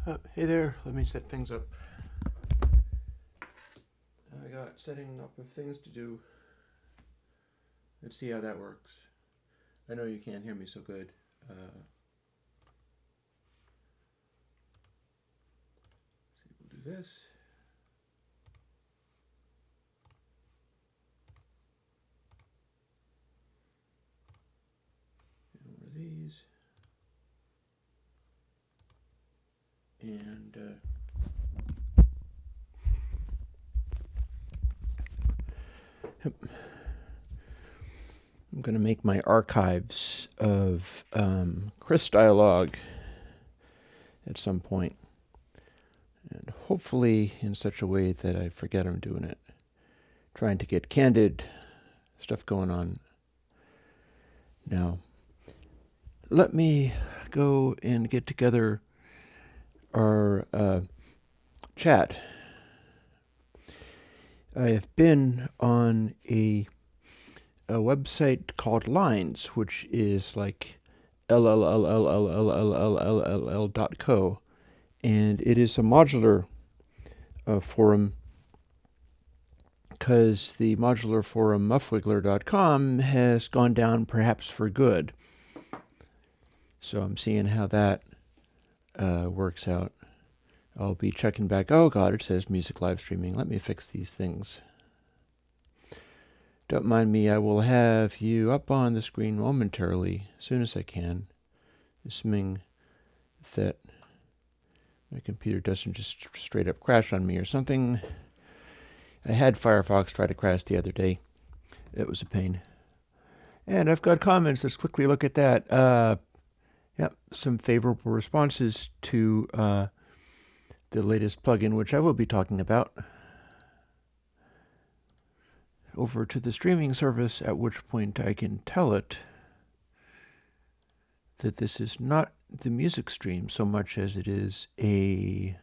Hey there, let me set things up. I got setting up of things to do. Let's see how that works. I know you can't hear me so good. We'll do this. And one of these. And I'm going to make my archives of Chris dialogue at some point. And hopefully in such a way that I forget I'm doing it. Trying to get candid stuff going on now. Let me go and get together our chat. I have been on a website called Lines, which is like llllllllll.co, and it is a modular forum because the modular forum muffwiggler.com has gone down perhaps for good. So I'm seeing how that works out. I'll be checking back. Oh God, it says music live streaming. Let me fix these things. Don't mind me, I will have you up on the screen momentarily, as soon as I can, assuming that my computer doesn't just straight up crash on me or something. I had Firefox try to crash the other day. It was a pain. And I've got comments. Let's quickly look at that. Some favorable responses to the latest plugin, which I will be talking about, over to the streaming service, at which point I can tell it that this is not the music stream so much as it is a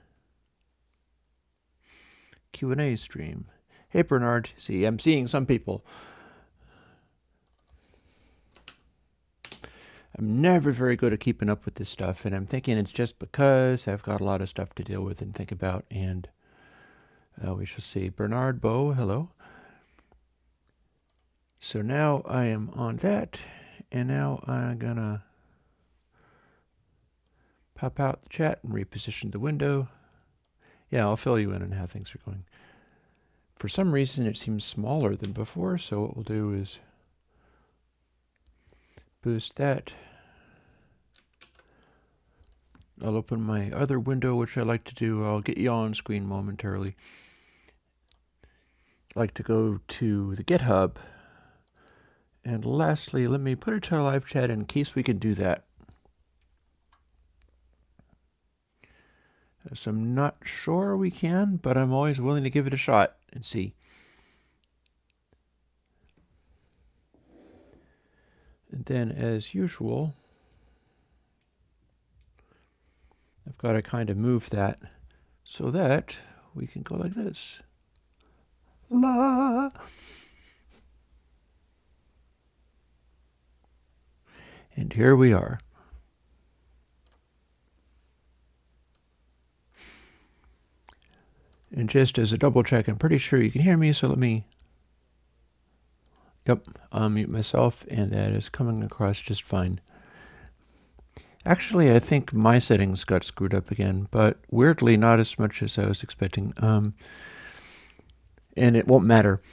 Q&A stream. Hey Bernard, see, I'm seeing some people. I'm never very good at keeping up with this stuff, and I'm thinking it's just because I've got a lot of stuff to deal with and think about, and we shall see. Bernard Bo, hello. So now I am on that, and now I'm gonna pop out the chat and reposition the window. Yeah, I'll fill you in on how things are going. For some reason it seems smaller than before, so what we'll do is boost that. I'll open my other window, which I like to do. I'll get you on screen momentarily. I like to go to the GitHub. And lastly, let me put it to our live chat in case we can do that. So I'm not sure we can, but I'm always willing to give it a shot and see. And then, as usual, I've got to kind of move that so that we can go like this. La. And here we are. And just as a double check, I'm pretty sure you can hear me, so let me... Yep, I'll mute myself, and that is coming across just fine. Actually, I think my settings got screwed up again, but weirdly not as much as I was expecting. And it won't matter.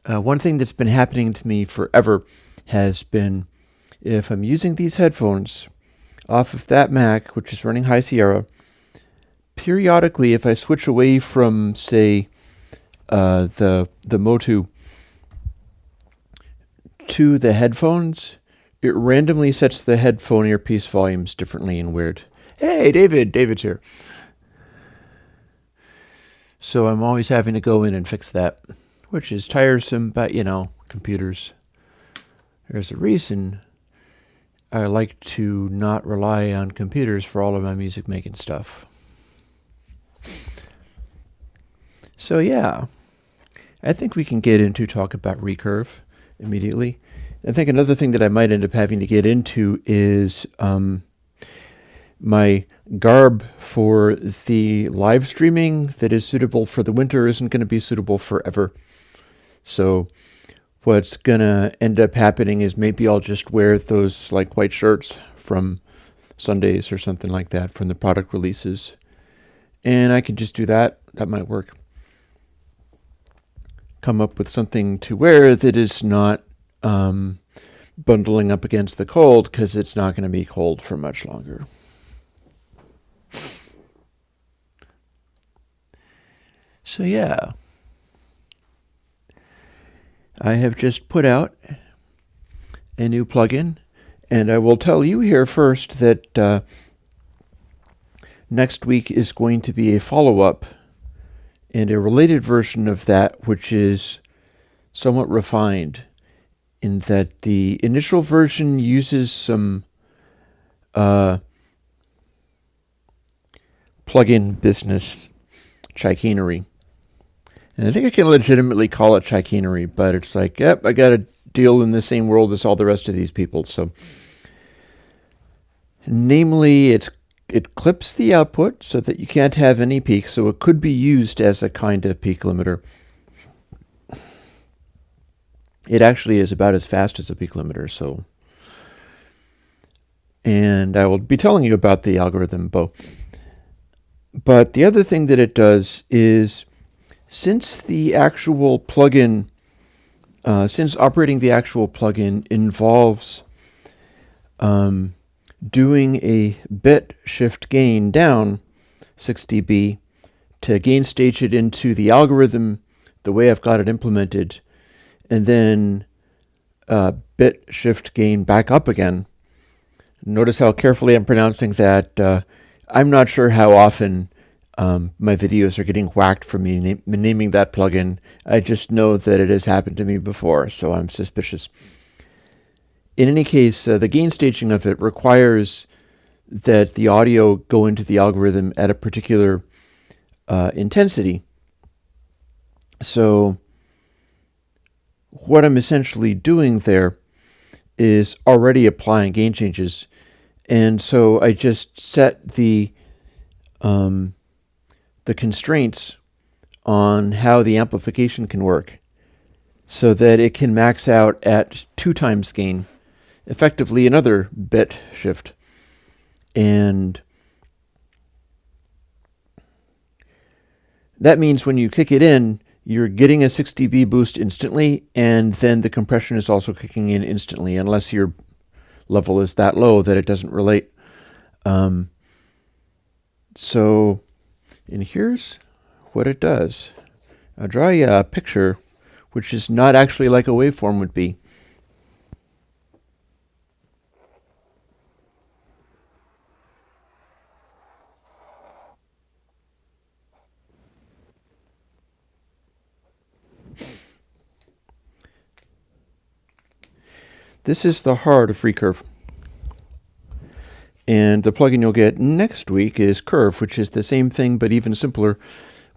One thing that's been happening to me forever has been, if I'm using these headphones off of that Mac, which is running High Sierra, periodically, if I switch away from, say, the Motu to the headphones, it randomly sets the headphone earpiece volumes differently and weird. Hey, David's here. So I'm always having to go in and fix that, which is tiresome, but you know, computers. There's a reason I like to not rely on computers for all of my music making stuff. So yeah, I think we can get into talk about recurve immediately. I think another thing that I might end up having to get into is my garb for the live streaming that is suitable for the winter isn't going to be suitable forever. So what's going to end up happening is maybe I'll just wear those like white shirts from Sundays or something like that from the product releases. And I can just do that. That might work. Come up with something to wear that is not bundling up against the cold, because it's not going to be cold for much longer. So yeah, I have just put out a new plugin, and I will tell you here first that next week is going to be a follow-up and a related version of that, which is somewhat refined in that the initial version uses some plugin business chicanery. And I think I can legitimately call it chicanery, but it's like, yep, I got to deal in the same world as all the rest of these people. So, namely, it clips the output so that you can't have any peak, so it could be used as a kind of peak limiter. It actually is about as fast as a peak limiter, so. And I will be telling you about the algorithm, but the other thing that it does is, since the actual plugin, since operating the actual plugin involves doing a bit shift gain down 6 dB to gain stage it into the algorithm the way I've got it implemented, and then bit shift gain back up again. Notice how carefully I'm pronouncing that. I'm not sure how often my videos are getting whacked for me naming that plugin. I just know that it has happened to me before, so I'm suspicious. In any case, the gain staging of it requires that the audio go into the algorithm at a particular intensity. So what I'm essentially doing there is already applying gain changes. And so I just set the constraints on how the amplification can work so that it can max out at 2 times gain, effectively another bit shift. And that means when you kick it in, you're getting a 6 dB boost instantly, and then the compression is also kicking in instantly, unless your level is that low that it doesn't relate. So, and here's what it does. I'll draw you a picture, which is not actually like a waveform would be. This is the heart of Recurve. And the plugin you'll get next week is Curve, which is the same thing but even simpler,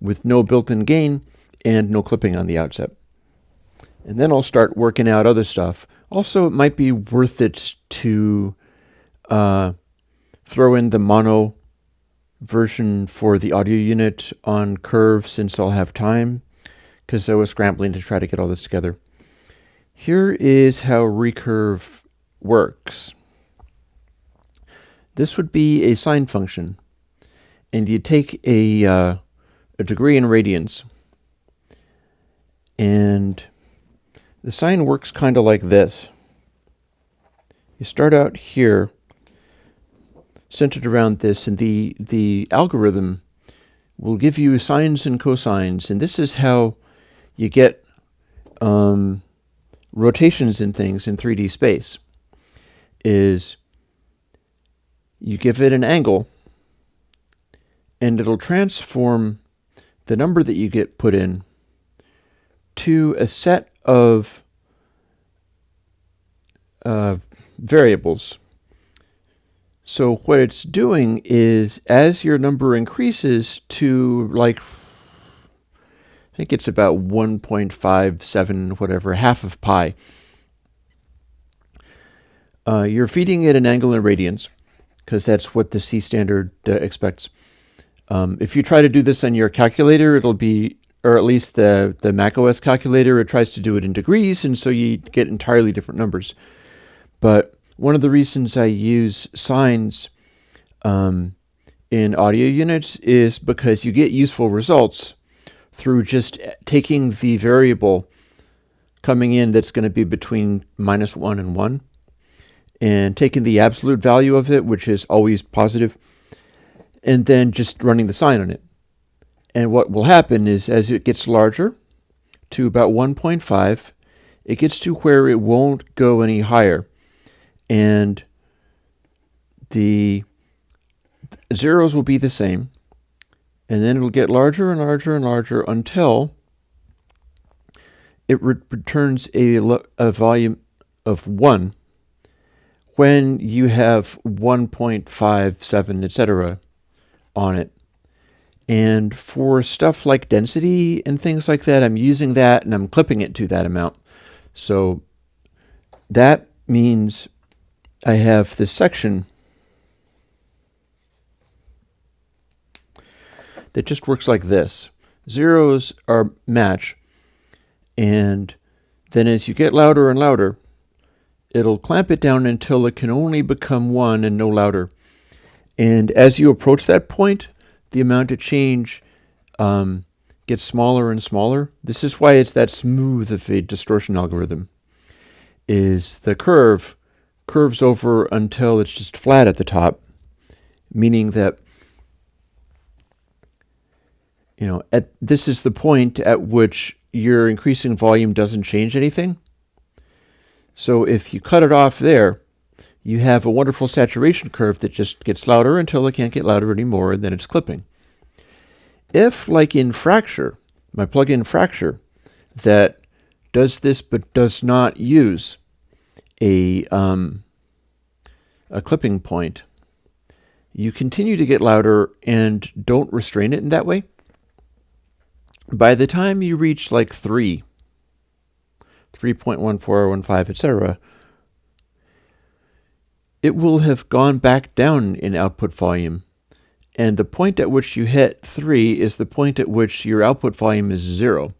with no built-in gain and no clipping on the outset. And then I'll start working out other stuff. Also, it might be worth it to throw in the mono version for the audio unit on Curve, since I'll have time, because I was scrambling to try to get all this together. Here is how Recurve works. This would be a sine function, and you take a degree in radians, and the sine works kind of like this. You start out here, centered around this, and the algorithm will give you sines and cosines, and this is how you get rotations in things in 3D space. Is you give it an angle, and it'll transform the number that you get put in to a set of variables. So what it's doing is, as your number increases to, like, I think it's about 1.57, whatever, half of pi, you're feeding it an angle in radians, because that's what the C standard expects. If you try to do this on your calculator, it'll be, or at least the macOS calculator, it tries to do it in degrees, and so you get entirely different numbers. But one of the reasons I use sines in audio units is because you get useful results through just taking the variable coming in that's going to be between -1 and 1, and taking the absolute value of it, which is always positive, and then just running the sine on it. And what will happen is, as it gets larger to about 1.5, it gets to where it won't go any higher. And the zeros will be the same. And then it'll get larger and larger and larger until it returns a volume of 1 when you have 1.57, etc. on it. And for stuff like density and things like that, I'm using that and I'm clipping it to that amount. So that means I have this section that just works like this. Zeros are match, and then as you get louder and louder, it'll clamp it down until it can only become 1 and no louder. And as you approach that point, the amount of change gets smaller and smaller. This is why it's that smooth of a distortion algorithm. Is the curves over until it's just flat at the top, meaning that this is the point at which your increasing volume doesn't change anything. So if you cut it off there, you have a wonderful saturation curve that just gets louder until it can't get louder anymore, and then it's clipping. If, like in Fracture, my plugin Fracture, that does this but does not use a clipping point, you continue to get louder and don't restrain it in that way. By the time you reach like 3.1415, etc., it will have gone back down in output volume. And the point at which you hit 3 is the point at which your output volume is 0.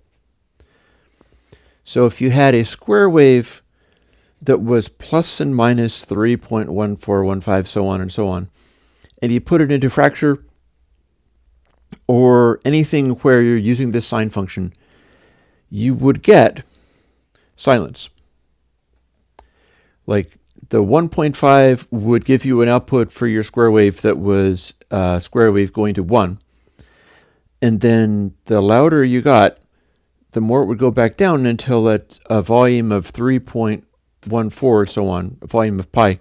So if you had a square wave that was plus and minus 3.1415, so on and so on, and you put it into Fracture or anything where you're using this sine function, you would get silence. Like the 1.5 would give you an output for your square wave that was square wave going to 1. And then the louder you got, the more it would go back down until at a volume of 3.14, so on, a volume of pi,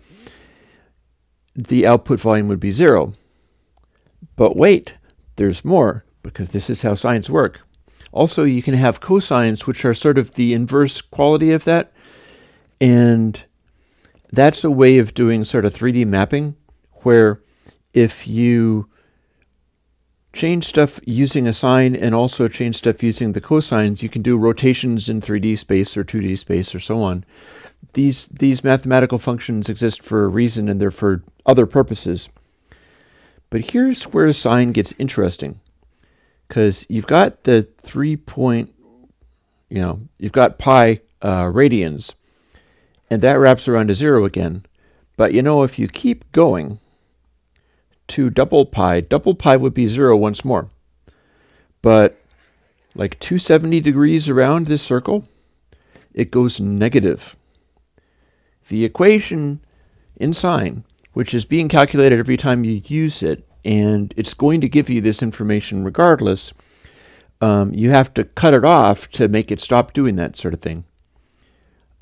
the output volume would be 0. But wait, there's more, because this is how sines work. Also, you can have cosines, which are sort of the inverse quality of that. And that's a way of doing sort of 3D mapping, where if you change stuff using a sine and also change stuff using the cosines, you can do rotations in 3D space or 2D space or so on. These mathematical functions exist for a reason, and they're for other purposes. But here's where sine gets interesting, because you've got the you've got pi radians, and that wraps around to 0 again. But if you keep going to double pi would be 0 once more. But like 270 degrees around this circle, it goes negative. The equation in sine, which is being calculated every time you use it, and it's going to give you this information regardless, you have to cut it off to make it stop doing that sort of thing.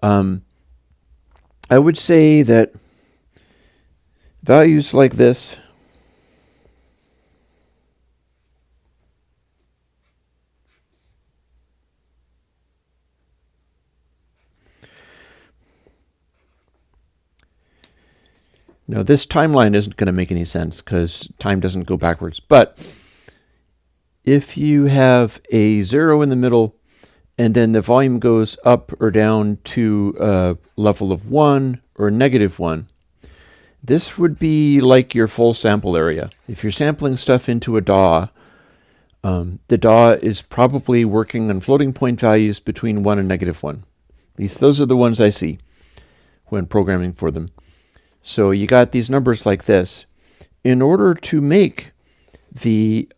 I would say that values like this Now, this timeline isn't going to make any sense because time doesn't go backwards. But if you have a 0 in the middle and then the volume goes up or down to a level of 1 or -1, This would be like your full sample area. If you're sampling stuff into a DAW, the DAW is probably working on floating point values between 1 and -1. At least those are the ones I see when programming for them. So you got these numbers like this. In order to make the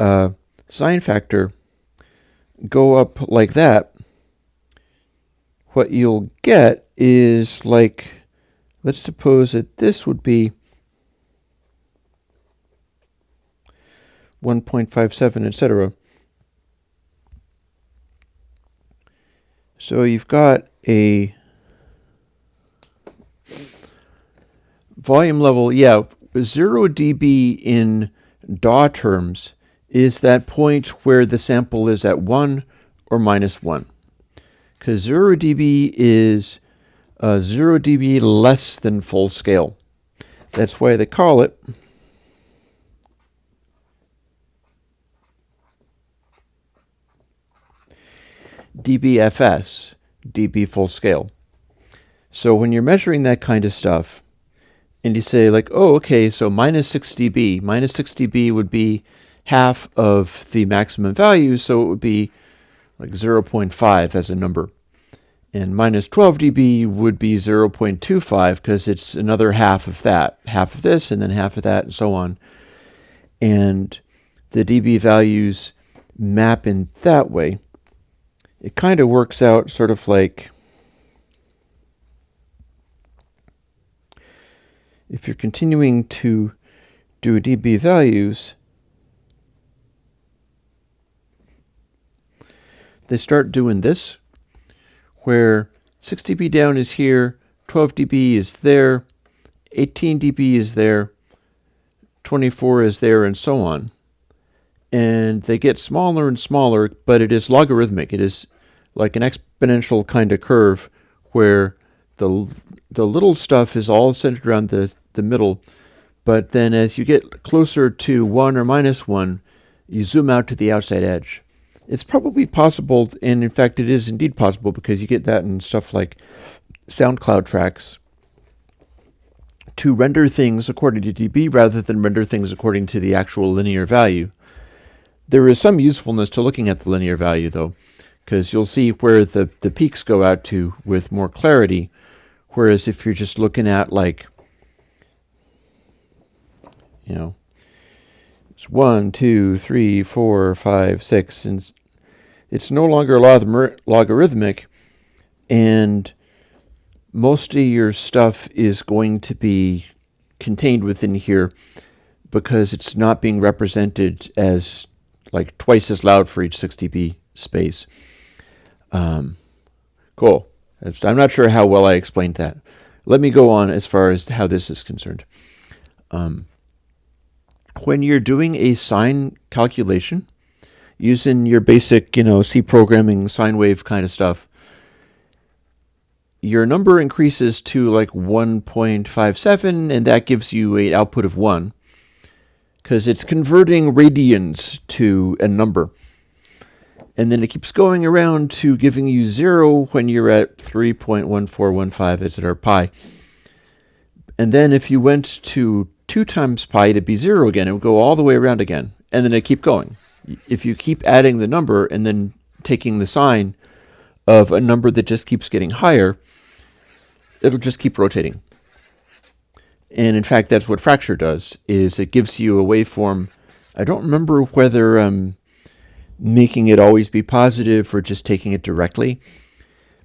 sine factor go up like that, what you'll get is like, let's suppose that this would be 1.57, etc. So you've got a volume level, 0 dB in DAW terms is that point where the sample is at 1 or -1. Because 0 dB is 0 dB less than full scale. That's why they call it dBFS, dB full scale. So when you're measuring that kind of stuff, and you say like, oh, okay, so -6 dB. -6 dB would be half of the maximum value, so it would be like 0.5 as a number. And -12 dB would be 0.25 because it's another half of that. Half of this and then half of that and so on. And the dB values map in that way. It kind of works out sort of like if you're continuing to do dB values, they start doing this, where 6 dB down is here, 12 dB is there, 18 dB is there, 24 is there, and so on. And they get smaller and smaller, but it is logarithmic. It is like an exponential kind of curve where the little stuff is all centered around the middle, but then as you get closer to 1 or -1, you zoom out to the outside edge. It's probably possible, and in fact it is indeed possible, because you get that in stuff like SoundCloud tracks, to render things according to dB rather than render things according to the actual linear value. There is some usefulness to looking at the linear value, though, because you'll see where the peaks go out to with more clarity, whereas if you're just looking at, like, it's 1, 2, 3, 4, 5, 6, and it's no longer logarithmic, and most of your stuff is going to be contained within here because it's not being represented as like twice as loud for each 6 dB space. Cool. I'm not sure how well I explained that. Let me go on as far as how this is concerned. When you're doing a sine calculation, using your basic, C programming sine wave kind of stuff, your number increases to like 1.57, and that gives you an output of 1, because it's converting radians to a number. And then it keeps going around to giving you 0 when you're at 3.1415, etc. pi. And then if you went to 2 times pi, it'd be 0 again. It would go all the way around again. And then it'd keep going. If you keep adding the number and then taking the sign of a number that just keeps getting higher, it'll just keep rotating. And in fact, that's what fracture does, is it gives you a waveform. I don't remember whether making it always be positive or just taking it directly,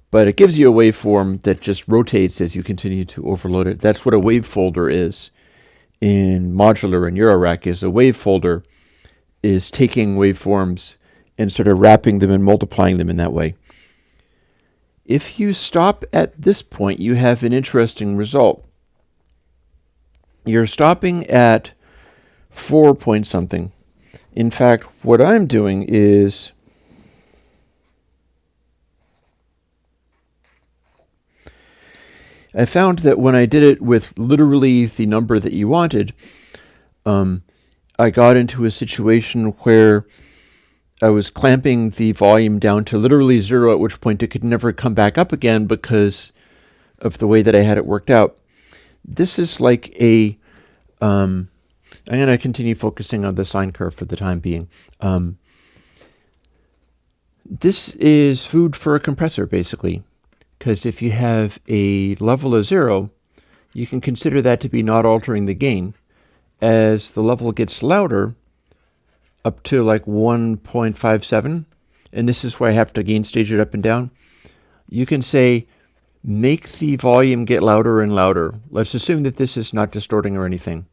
but it gives you a waveform that just rotates as you continue to overload it. That's what a wave folder is in modular and Eurorack. Is a wave folder is taking waveforms and sort of wrapping them and multiplying them in that way. If you stop at this point, you have an interesting result. You're stopping at 4 point something. In fact, what I'm doing is I found that when I did it with literally the number that you wanted, I got into a situation where I was clamping the volume down to literally 0, at which point it could never come back up again because of the way that I had it worked out. This is like a I'm going to continue focusing on the sine curve for the time being. This is food for a compressor, basically, because if you have a level of 0, you can consider that to be not altering the gain. As the level gets louder, up to like 1.57, and this is where I have to gain stage it up and down, you can say, make the volume get louder and louder. Let's assume that this is not distorting or anything,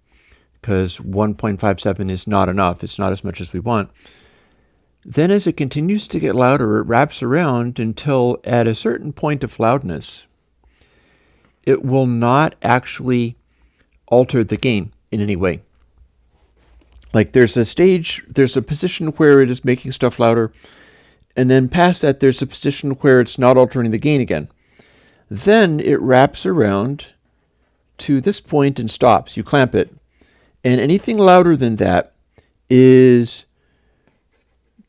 because 1.57 is not enough. It's not as much as we want. Then as it continues to get louder, it wraps around until at a certain point of loudness, it will not actually alter the gain in any way. Like there's a position where it is making stuff louder, and then past that there's a position where it's not altering the gain again. Then it wraps around to this point and stops. You clamp it. And anything louder than that is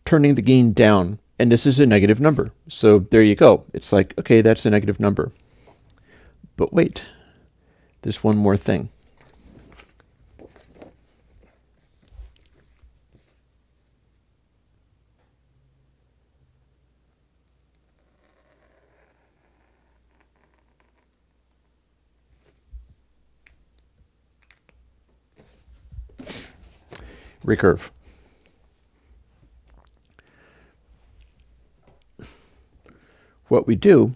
turning the gain down. And this is a negative number. So there you go. It's like, okay, that's a negative number. But wait, there's one more thing. Recurve. What we do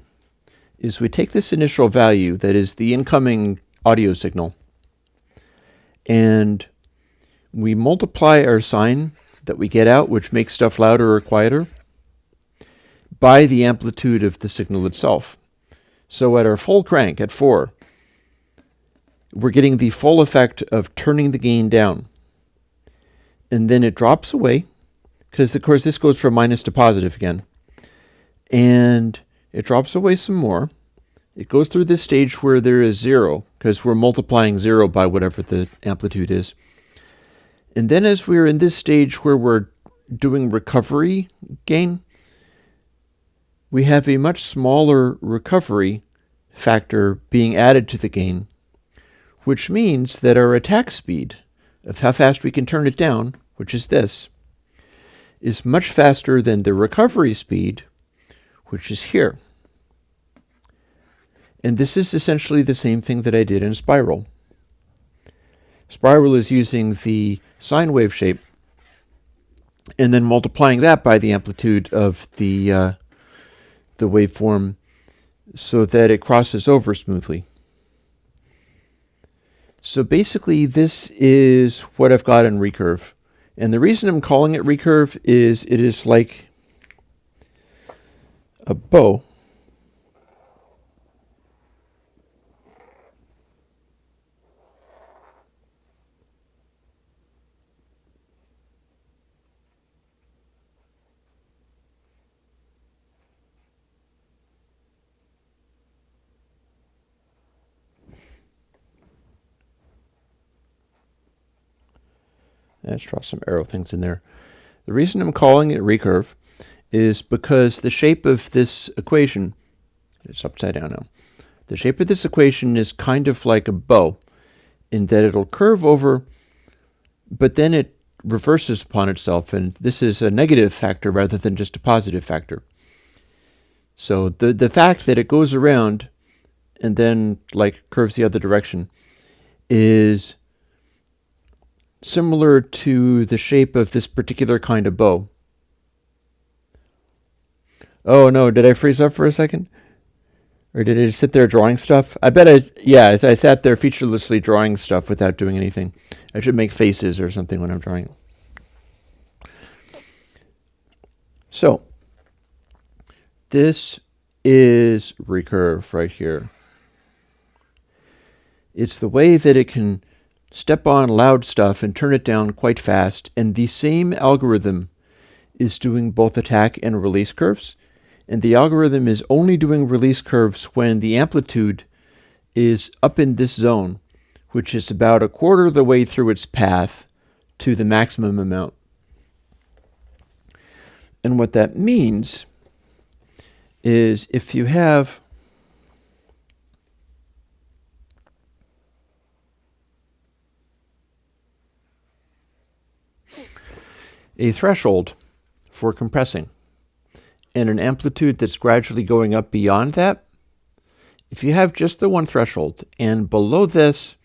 is we take this initial value, that is the incoming audio signal, and we multiply our sine that we get out, which makes stuff louder or quieter, by the amplitude of the signal itself. So at our full crank, at 4, we're getting the full effect of turning the gain down. And then it drops away, because of course this goes from minus to positive again. And it drops away some more. It goes through this stage where there is 0, because we're multiplying 0 by whatever the amplitude is. And then as we're in this stage where we're doing recovery gain, we have a much smaller recovery factor being added to the gain, which means that our attack speed of how fast we can turn it down, which is this, is much faster than the recovery speed, which is here. And this is essentially the same thing that I did in Spiral. Spiral is using the sine wave shape and then multiplying that by the amplitude of the waveform so that it crosses over smoothly. So basically this is what I've got in recurve. And the reason I'm calling it recurve is it is like a bow Let's draw some arrow things in there. The reason I'm calling it recurve is because the shape of this equation, it's upside down now, the shape of this equation is kind of like a bow in that it'll curve over, but then it reverses upon itself, and this is a negative factor rather than just a positive factor. So the fact that it goes around and then like curves the other direction is similar to the shape of this particular kind of bow. Oh no, did I freeze up for a second? Or did I just sit there drawing stuff? I sat there featurelessly drawing stuff without doing anything. I should make faces or something when I'm drawing. So, this is recurve right here. It's the way that it can step on loud stuff and turn it down quite fast, and the same algorithm is doing both attack and release curves, and the algorithm is only doing release curves when the amplitude is up in this zone, which is about a quarter of the way through its path to the maximum amount. And what that means is if you have a threshold for compressing and an amplitude that's gradually going up beyond that. If you have just the one threshold and below this,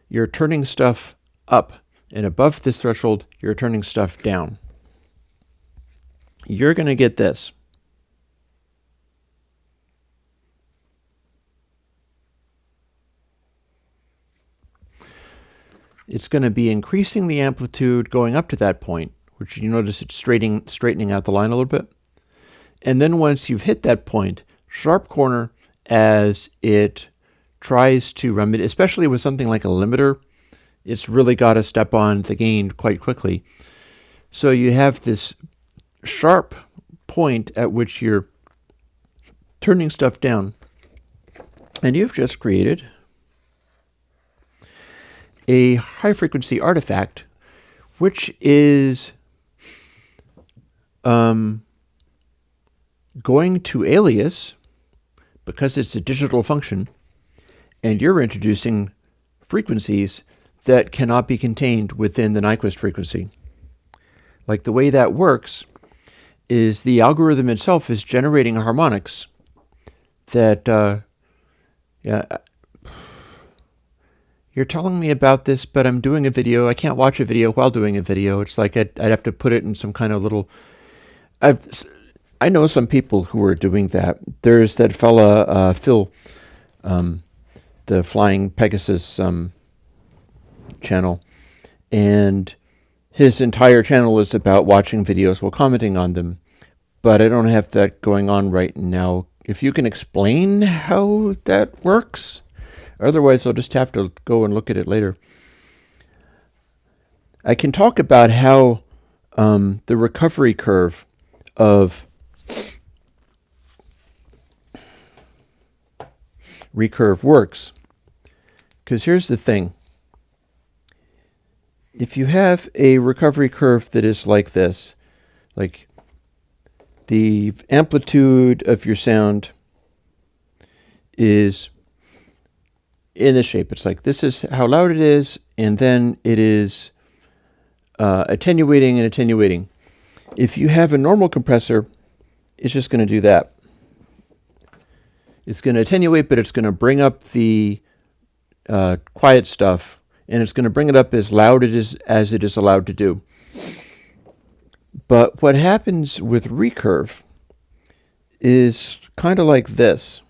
you're turning stuff up, and above this threshold, you're turning stuff down, you're going to get this. It's going to be increasing the amplitude going up to that point, which you notice it's straightening out the line a little bit. And then once you've hit that point, sharp corner as it tries to remedy, especially with something like a limiter, it's really got to step on the gain quite quickly. So you have this sharp point at which you're turning stuff down, and you've just created a high frequency artifact, which is going to alias because it's a digital function, and you're introducing frequencies that cannot be contained within the Nyquist frequency. Like, the way that works is the algorithm itself is generating harmonics that, you're telling me about this, but I'm doing a video. I can't watch a video while doing a video. It's like I'd have to put it in some kind of little... I know some people who are doing that. There's that fella, Phil, the Flying Pegasus channel, and his entire channel is about watching videos while commenting on them. But I don't have that going on right now. If you can explain how that works... Otherwise, I'll just have to go and look at it later. I can talk about how the recovery curve of recurve works. Because here's the thing. If you have a recovery curve that is like this, like the amplitude of your sound is in this shape. It's like, this is how loud it is, and then it is attenuating and attenuating. If you have a normal compressor, it's just going to do that. It's going to attenuate, but it's going to bring up the quiet stuff, and it's going to bring it up as loud as it is allowed to do. But what happens with recurve is kind of like this.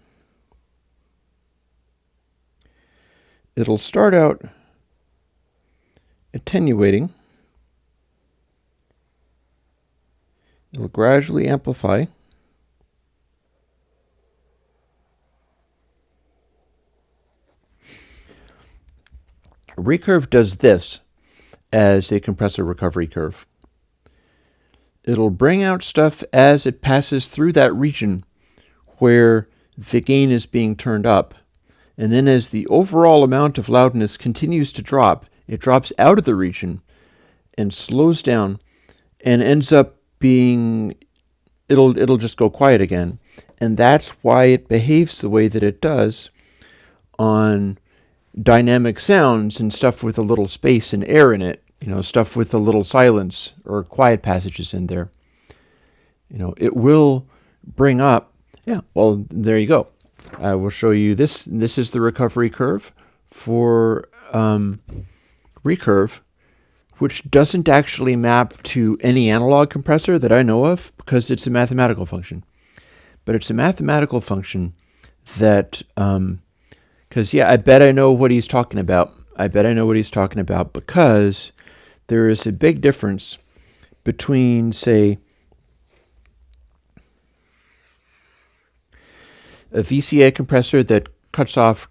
It'll start out attenuating. It'll gradually amplify. Recurve does this as a compressor recovery curve. It'll bring out stuff as it passes through that region where the gain is being turned up. And then as the overall amount of loudness continues to drop, it drops out of the region and slows down and ends up being, it'll just go quiet again. And that's why it behaves the way that it does on dynamic sounds and stuff with a little space and air in it, stuff with a little silence or quiet passages in there. It will bring up, there you go. I will show you this. This is the recovery curve for recurve, which doesn't actually map to any analog compressor that I know of because it's a mathematical function. But it's a mathematical function that, I bet I know what he's talking about. Because there is a big difference between, say, a VCA compressor that cuts off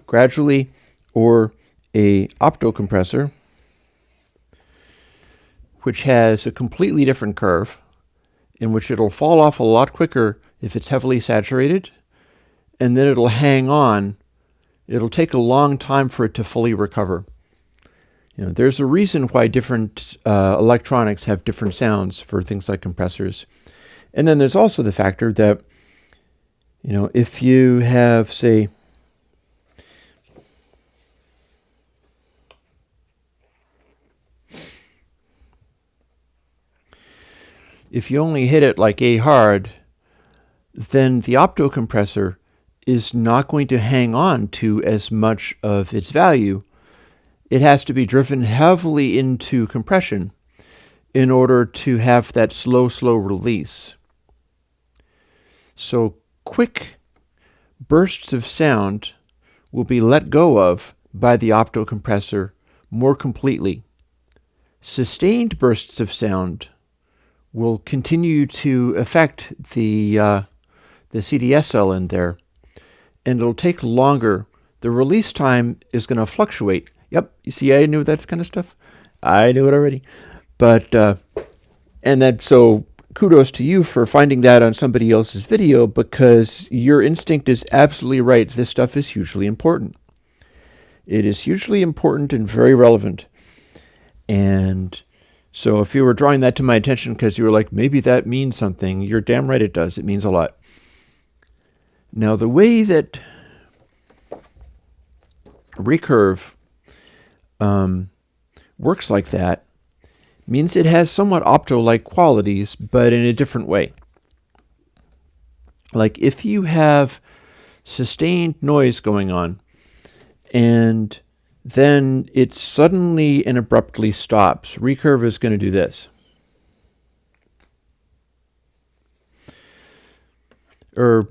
gradually, or a opto compressor, which has a completely different curve, in which it'll fall off a lot quicker if it's heavily saturated, and then it'll hang on. It'll take a long time for it to fully recover. There's a reason why different electronics have different sounds for things like compressors. And then there's also the factor that if you have, say, if you only hit it like A hard, then the opto compressor is not going to hang on to as much of its value. It has to be driven heavily into compression in order to have that slow release. So quick bursts of sound will be let go of by the opto compressor more completely. Sustained bursts of sound will continue to affect the CDS cell in there, and it'll take longer. The release time is going to fluctuate. Yep, you see, I knew that kind of stuff. I knew it already. But, so kudos to you for finding that on somebody else's video, because your instinct is absolutely right. This stuff is hugely important. It is hugely important and very relevant. And so if you were drawing that to my attention because you were like, maybe that means something, you're damn right it does. It means a lot. Now, the way that recurve works like that means it has somewhat opto-like qualities, but in a different way. Like if you have sustained noise going on, and then it suddenly and abruptly stops, recurve is going to do this. Or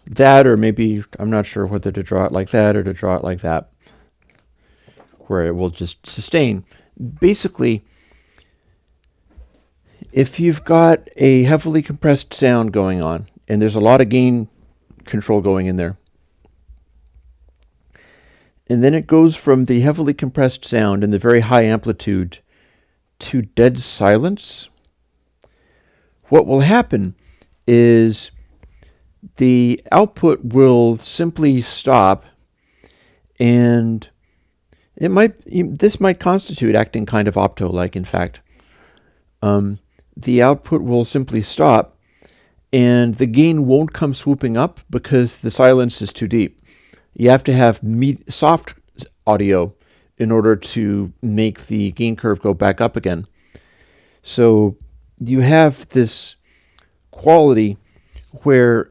that, or maybe, I'm not sure whether to draw it like that or to draw it like that, where it will just sustain. Basically, if you've got a heavily compressed sound going on, and there's a lot of gain control going in there, and then it goes from the heavily compressed sound and the very high amplitude to dead silence, what will happen is the output will simply stop, and this might constitute acting kind of opto-like, in fact. The output will simply stop, and the gain won't come swooping up because the silence is too deep. You have to have soft audio in order to make the gain curve go back up again. So you have this quality where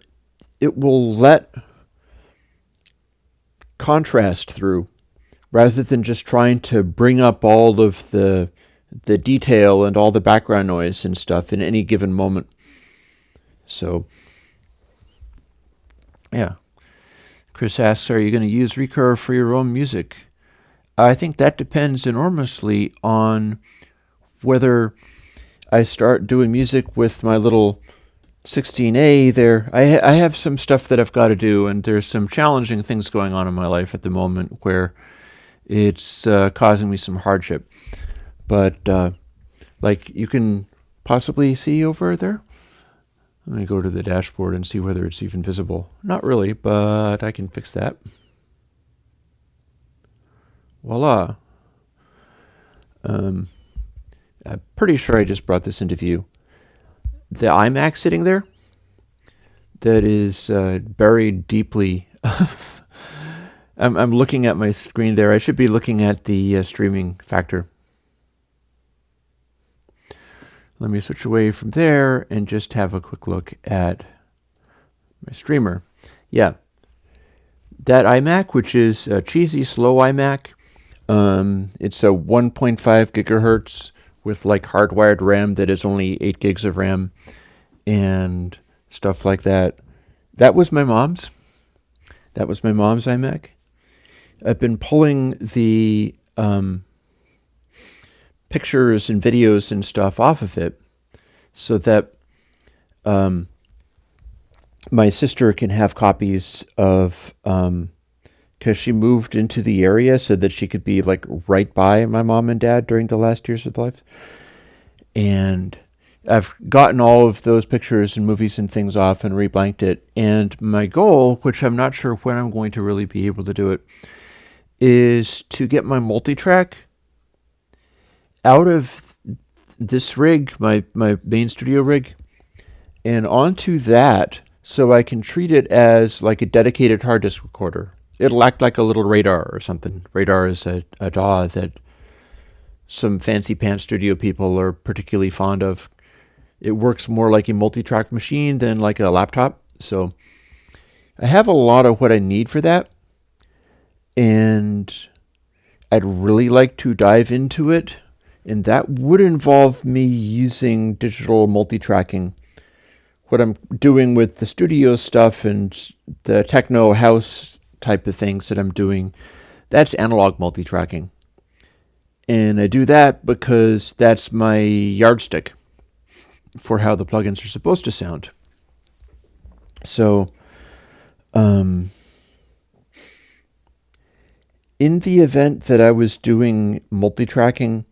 it will let contrast through rather than just trying to bring up all of the detail and all the background noise and stuff in any given moment. So, yeah. Chris asks, are you going to use recurve for your own music? I think that depends enormously on whether I start doing music with my little 16A there. I have some stuff that I've got to do, and there's some challenging things going on in my life at the moment where it's causing me some hardship. But like you can possibly see over there. Let me go to the dashboard and see whether it's even visible. Not really, but I can fix that. Voila. I'm pretty sure I just brought this into view. The iMac sitting there, that is buried deeply. I'm looking at my screen there. I should be looking at the streaming factor. Let me switch away from there and just have a quick look at my streamer. Yeah, that iMac, which is a cheesy, slow iMac, it's a 1.5 gigahertz with like hardwired RAM that is only 8 gigs of RAM and stuff like that. That was my mom's. That was my mom's iMac. I've been pulling the pictures and videos and stuff off of it so that my sister can have copies of, because she moved into the area so that she could be like right by my mom and dad during the last years of their life. And I've gotten all of those pictures and movies and things off and reblanked it. And my goal, which I'm not sure when I'm going to really be able to do it, is to get my multi-track out of this rig, my main studio rig, and onto that so I can treat it as like a dedicated hard disk recorder. It'll act like a little radar or something. Radar is a DAW that some fancy pants studio people are particularly fond of. It works more like a multi-track machine than like a laptop. So I have a lot of what I need for that. And I'd really like to dive into it. And that would involve me using digital multi-tracking. What I'm doing with the studio stuff and the techno house type of things that I'm doing, that's analog multi-tracking. And I do that because that's my yardstick for how the plugins are supposed to sound. So, in the event that I was doing multi-tracking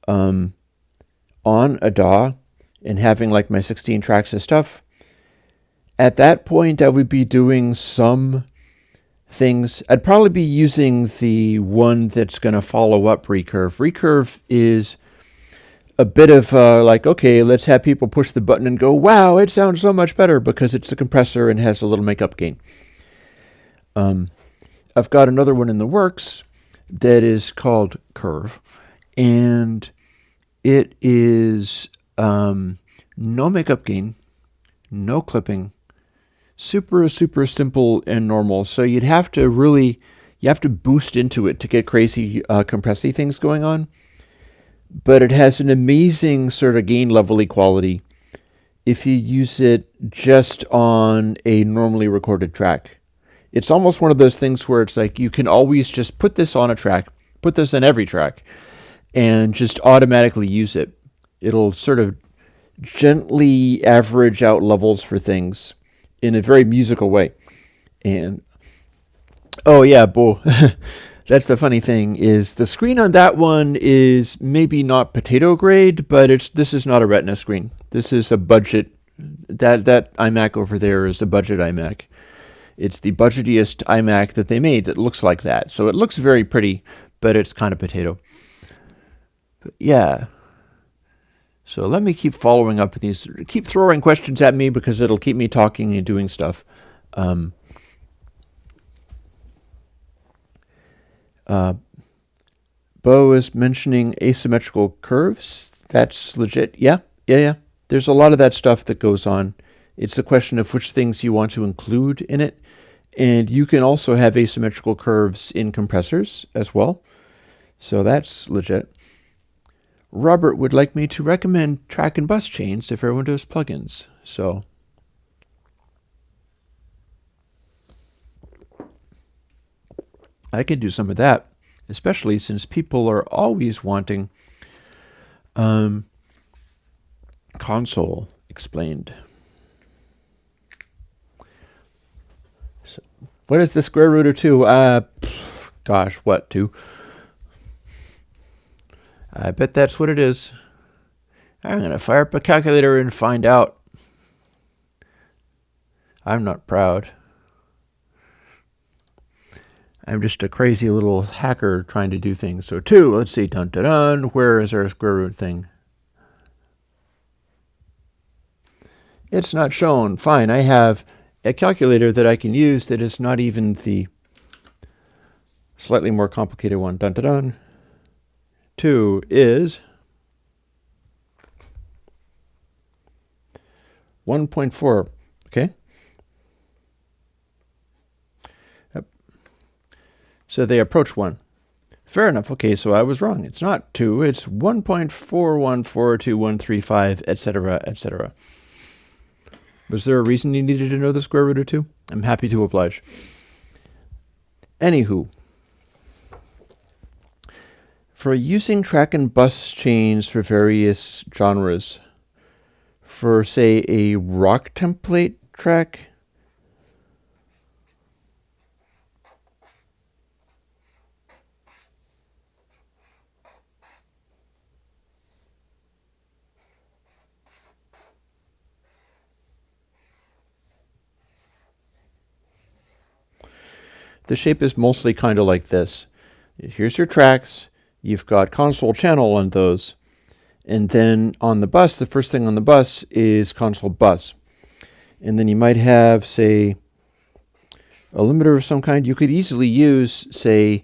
on a DAW and having like my 16 tracks of stuff, at that point I would be doing some things. I'd probably be using the one that's going to follow up Recurve. Recurve is a bit of like, okay, let's have people push the button and go, wow, it sounds so much better because it's a compressor and has a little makeup gain. I've got another one in the works that is called Curve, and it is no makeup gain, no clipping, super simple and normal. So you have to boost into it to get crazy compressy things going on. But it has an amazing sort of gain level equality if you use it just on a normally recorded track. It's almost one of those things where it's like you can always just put this on a track, put this on every track, and just automatically use it. It'll sort of gently average out levels for things in a very musical way. And oh yeah, Bo, that's the funny thing is the screen on that one is maybe not potato grade, but this is not a Retina screen. This is a budget. That iMac over there is a budget iMac. It's the budgetiest iMac that they made that looks like that. So it looks very pretty, but it's kind of potato. But yeah. So let me keep following up with these. Keep throwing questions at me because it'll keep me talking and doing stuff. Bo is mentioning asymmetrical curves. That's legit. Yeah. There's a lot of that stuff that goes on. It's a question of which things you want to include in it. And you can also have asymmetrical curves in compressors as well. So that's legit. Robert would like me to recommend track and bus chains if everyone does plugins. So I can do some of that, especially since people are always wanting console explained. So what is the square root of 2? Gosh, what, 2? I bet that's what it is. I'm going to fire up a calculator and find out. I'm not proud. I'm just a crazy little hacker trying to do things. So 2, let's see, dun dun dun. Where is our square root thing? It's not shown. Fine, I have a calculator that I can use that is not even the slightly more complicated one. Dun dun dun. 2 is 1.4. Okay. Yep. So they approach 1. Fair enough. Okay, so I was wrong. It's not 2. It's 1.414213.5, etc., etc. Was there a reason you needed to know the square root of 2? I'm happy to oblige. Anywho, for using track and bus chains for various genres, for say a rock template track, the shape is mostly kind of like this. Here's your tracks. You've got console channel on those. And then on the bus, the first thing on the bus is console bus. And then you might have, say, a limiter of some kind. You could easily use, say,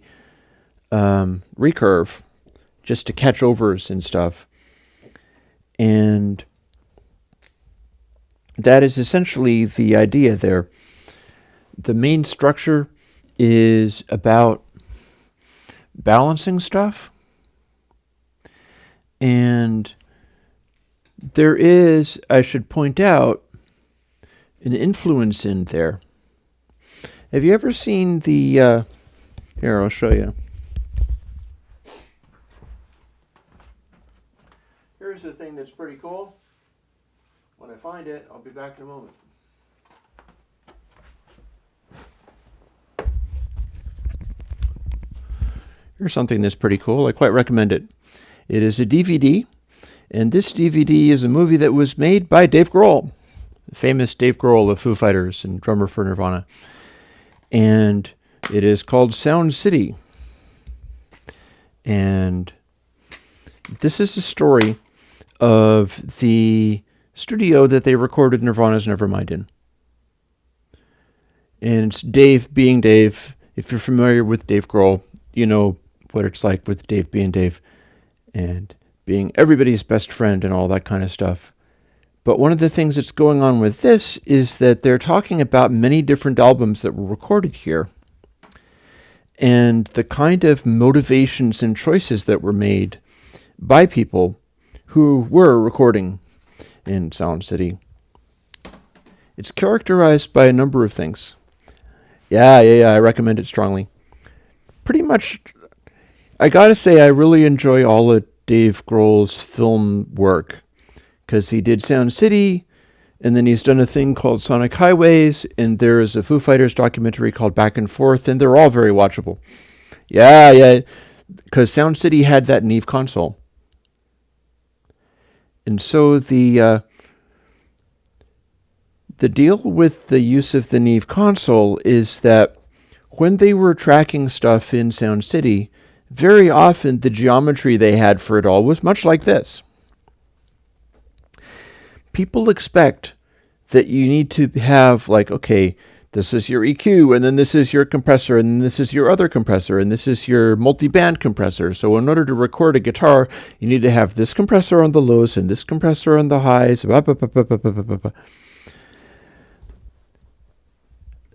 recurve just to catch overs and stuff. And that is essentially the idea there. The main structure is about balancing stuff, and there is, I should point out, an influence in there. Have you ever seen the, here, I'll show you. Here's the thing that's pretty cool. When I find it, I'll be back in a moment. Here's something that's pretty cool. I quite recommend it. It is a DVD, and this DVD is a movie that was made by Dave Grohl, the famous Dave Grohl of Foo Fighters and drummer for Nirvana. And it is called Sound City. And this is a story of the studio that they recorded Nirvana's Nevermind in. And it's Dave being Dave. If you're familiar with Dave Grohl, you know what it's like with Dave being Dave and being everybody's best friend and all that kind of stuff. But one of the things that's going on with this is that they're talking about many different albums that were recorded here and the kind of motivations and choices that were made by people who were recording in Sound City. It's characterized by a number of things. Yeah, I recommend it strongly. Pretty much, I gotta say, I really enjoy all of Dave Grohl's film work, because he did Sound City, and then he's done a thing called Sonic Highways, and there is a Foo Fighters documentary called Back and Forth, and they're all very watchable. Yeah, because Sound City had that Neve console. And so the deal with the use of the Neve console is that when they were tracking stuff in Sound City, very often the geometry they had for it all was much like this. People expect that you need to have, like, okay, this is your EQ, and then this is your compressor, and then this is your other compressor, and this is your multi-band compressor. So in order to record a guitar, you need to have this compressor on the lows and this compressor on the highs.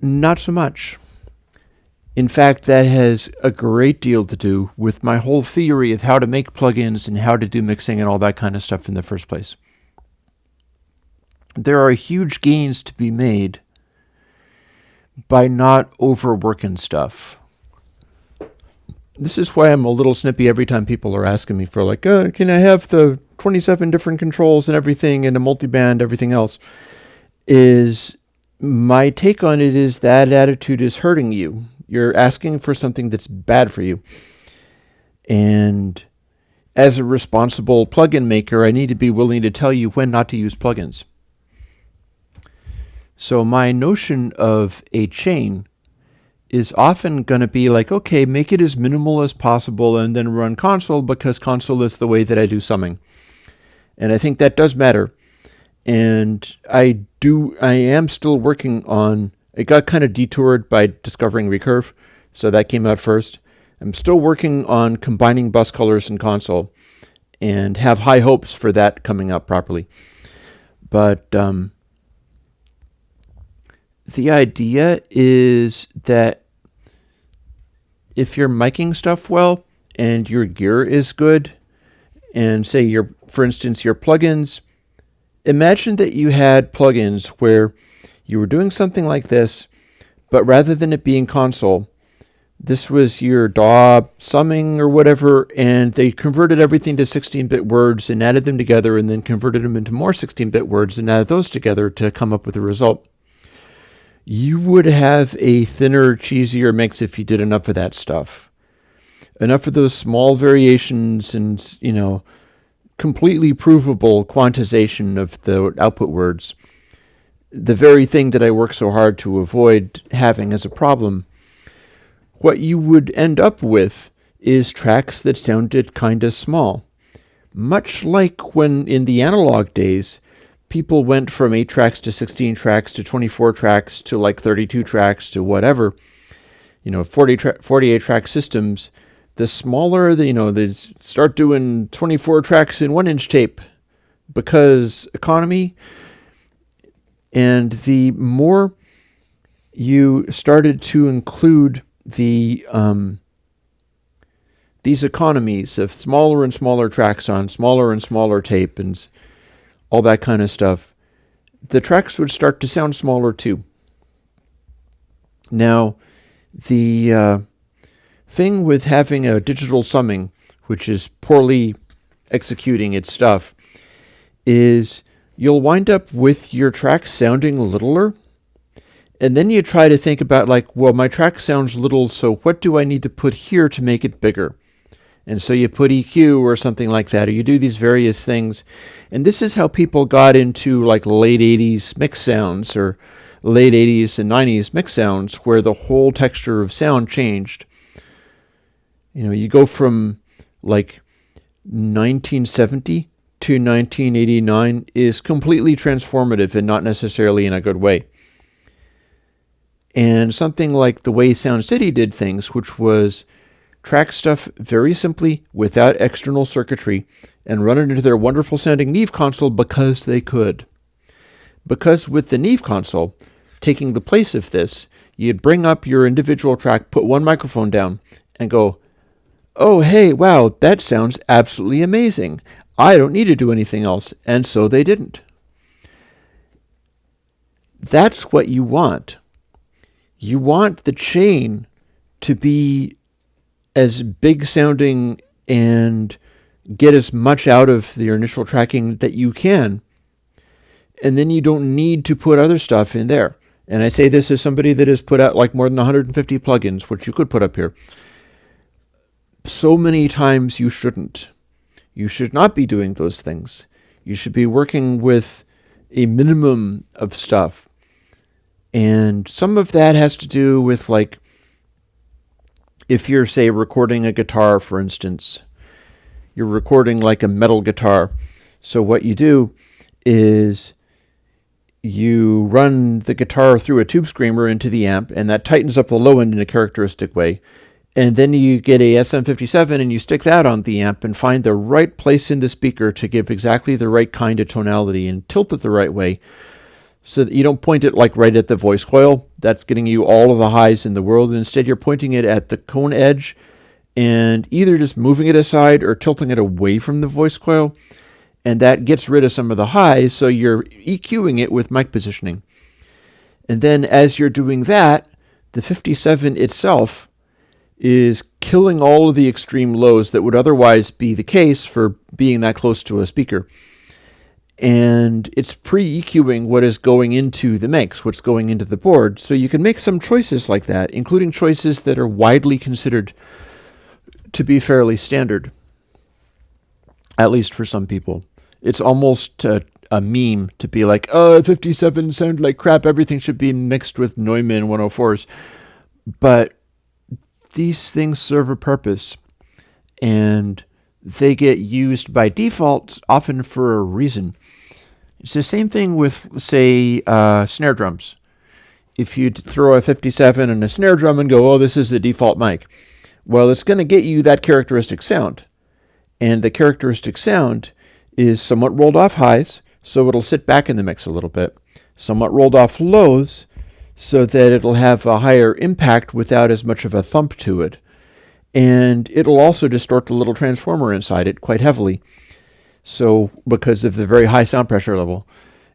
Not so much. In fact, that has a great deal to do with my whole theory of how to make plugins and how to do mixing and all that kind of stuff in the first place. There are huge gains to be made by not overworking stuff. This is why I'm a little snippy every time people are asking me for, like, can I have the 27 different controls and everything and a multiband, everything else? Is my take on it is that attitude is hurting you. You're asking for something that's bad for you. And as a responsible plugin maker, I need to be willing to tell you when not to use plugins. So my notion of a chain is often going to be like, okay, make it as minimal as possible and then run console, because console is the way that I do summing. And I think that does matter. And I am still working on, it got kind of detoured by discovering recurve, so that came out first. I'm still working on combining bus colors and console and have high hopes for that coming out properly. But the idea is that if you're miking stuff well and your gear is good, and say for instance, your plugins, imagine that you had plugins where you were doing something like this, but rather than it being console, this was your DAW summing or whatever, and they converted everything to 16-bit words and added them together and then converted them into more 16-bit words and added those together to come up with a result. You would have a thinner, cheesier mix if you did enough of that stuff. Enough of those small variations and, completely provable quantization of the output words. The very thing that I work so hard to avoid having as a problem. What you would end up with is tracks that sounded kind of small. Much like when in the analog days, people went from 8 tracks to 16 tracks to 24 tracks to like 32 tracks to whatever, 48 track systems. The smaller, they start doing 24 tracks in 1-inch tape because economy. And the more you started to include the these economies of smaller and smaller tracks on smaller and smaller tape and all that kind of stuff, the tracks would start to sound smaller too. Now, the thing with having a digital summing, which is poorly executing its stuff, is you'll wind up with your tracks sounding littler. And then you try to think about, like, well, my track sounds little, so what do I need to put here to make it bigger? And so you put EQ or something like that, or you do these various things. And this is how people got into like late 80s mix sounds or late 80s and 90s mix sounds, where the whole texture of sound changed. You know, you go from like 1970 to 1989 is completely transformative and not necessarily in a good way. And something like the way Sound City did things, which was track stuff very simply without external circuitry and run it into their wonderful sounding Neve console because they could. Because with the Neve console taking the place of this, you'd bring up your individual track, put one microphone down, and go, oh, hey, wow, that sounds absolutely amazing. I don't need to do anything else. And so they didn't. That's what you want. You want the chain to be as big sounding and get as much out of your initial tracking that you can. And then you don't need to put other stuff in there. And I say this as somebody that has put out like more than 150 plugins, which you could put up here. So many times you shouldn't. You should not be doing those things. You should be working with a minimum of stuff. And some of that has to do with, like, if you're, say, recording a guitar, for instance, you're recording like a metal guitar. So what you do is you run the guitar through a tube screamer into the amp, and that tightens up the low end in a characteristic way. And then you get a SM57 and you stick that on the amp and find the right place in the speaker to give exactly the right kind of tonality and tilt it the right way, so that you don't point it like right at the voice coil. That's getting you all of the highs in the world. And instead, you're pointing it at the cone edge and either just moving it aside or tilting it away from the voice coil. And that gets rid of some of the highs, so you're EQing it with mic positioning. And then as you're doing that, the 57 itself is killing all of the extreme lows that would otherwise be the case for being that close to a speaker. And it's pre-EQing what is going into the mix, what's going into the board. So you can make some choices like that, including choices that are widely considered to be fairly standard, at least for some people. It's almost a meme to be like, oh, 57 sound like crap, everything should be mixed with Neumann 104s. But these things serve a purpose, and they get used by default, often for a reason. It's the same thing with, say, snare drums. If you throw a 57 and a snare drum and go, oh, this is the default mic, well, it's going to get you that characteristic sound. And the characteristic sound is somewhat rolled off highs, so it'll sit back in the mix a little bit. Somewhat rolled off lows, so that it'll have a higher impact without as much of a thump to it. And it'll also distort the little transformer inside it quite heavily, so because of the very high sound pressure level.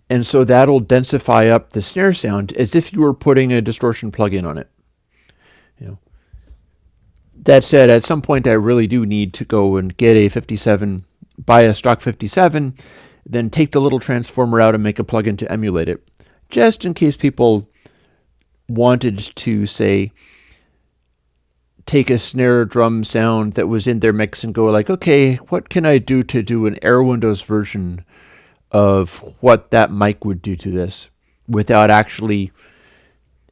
And so that'll densify up the snare sound as if you were putting a distortion plug-in on it. You know. That said, at some point I really do need to go and get a 57, buy a stock 57, then take the little transformer out and make a plug-in to emulate it, just in case people wanted to, say, take a snare drum sound that was in their mix and go like, okay, what can I do to do an Air Windows version of what that mic would do to this without actually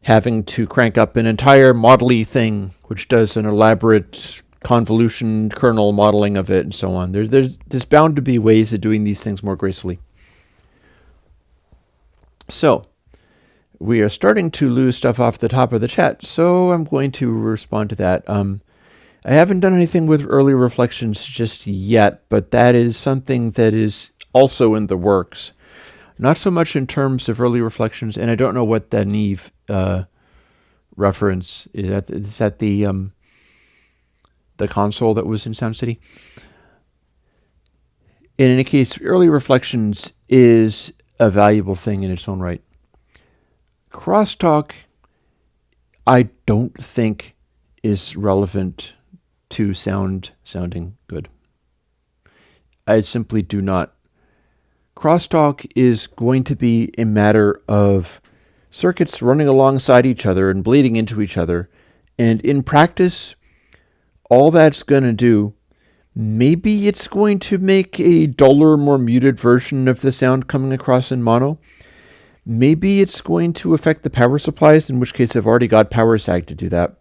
having to crank up an entire model-y thing, which does an elaborate convolution kernel modeling of it and so on. There's bound to be ways of doing these things more gracefully. So we are starting to lose stuff off the top of the chat, so I'm going to respond to that. I haven't done anything with early reflections just yet, but that is something that is also in the works. Not so much in terms of early reflections, and I don't know what that Neve reference is. Is that the console that was in Sound City? In any case, early reflections is a valuable thing in its own right. Crosstalk, I don't think is relevant to sounding good. I simply do not. Crosstalk is going to be a matter of circuits running alongside each other and bleeding into each other. And in practice, all that's going to do, maybe it's going to make a duller, more muted version of the sound coming across in mono. Maybe it's going to affect the power supplies, in which case I've already got power sag to do that.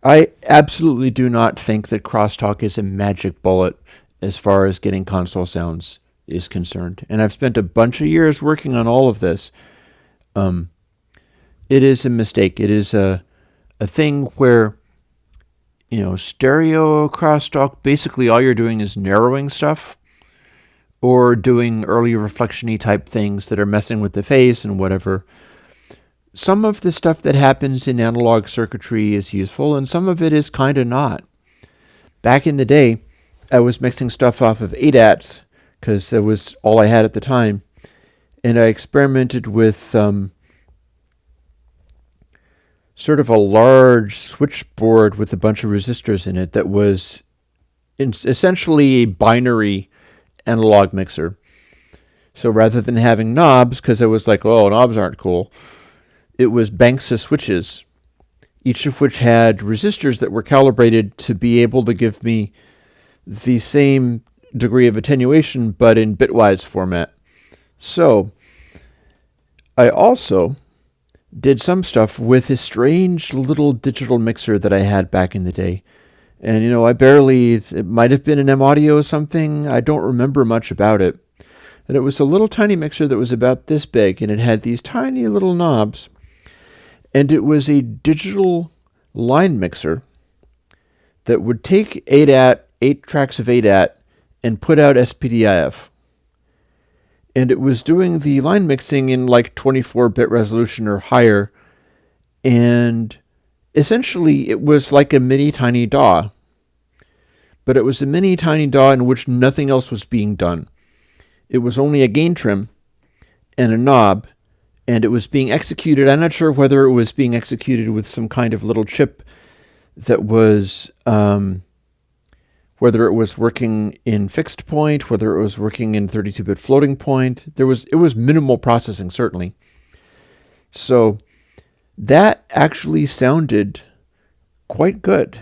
I absolutely do not think that crosstalk is a magic bullet as far as getting console sounds is concerned. And I've spent a bunch of years working on all of this. It is a mistake. It is a thing where, stereo crosstalk, basically all you're doing is narrowing stuff or doing early reflection-y type things that are messing with the phase and whatever. Some of the stuff that happens in analog circuitry is useful, and some of it is kind of not. Back in the day, I was mixing stuff off of ADATs, because that was all I had at the time, and I experimented with sort of a large switchboard with a bunch of resistors in it that was essentially a binary analog mixer. So rather than having knobs, because I was like, oh, knobs aren't cool, it was banks of switches, each of which had resistors that were calibrated to be able to give me the same degree of attenuation, but in bitwise format. So I also did some stuff with a strange little digital mixer that I had back in the day. And, it might have been an M-Audio or something. I don't remember much about it. And it was a little tiny mixer that was about this big, and it had these tiny little knobs. And it was a digital line mixer that would take 8 tracks of ADAT, and put out SPDIF. And it was doing the line mixing in like 24-bit resolution or higher. And essentially, it was like a mini tiny DAW. But it was a mini tiny DAW in which nothing else was being done. It was only a gain trim and a knob, and it was being executed. I'm not sure whether it was being executed with some kind of little chip that was, whether it was working in fixed point, whether it was working in 32-bit floating point. It was minimal processing, certainly. So that actually sounded quite good.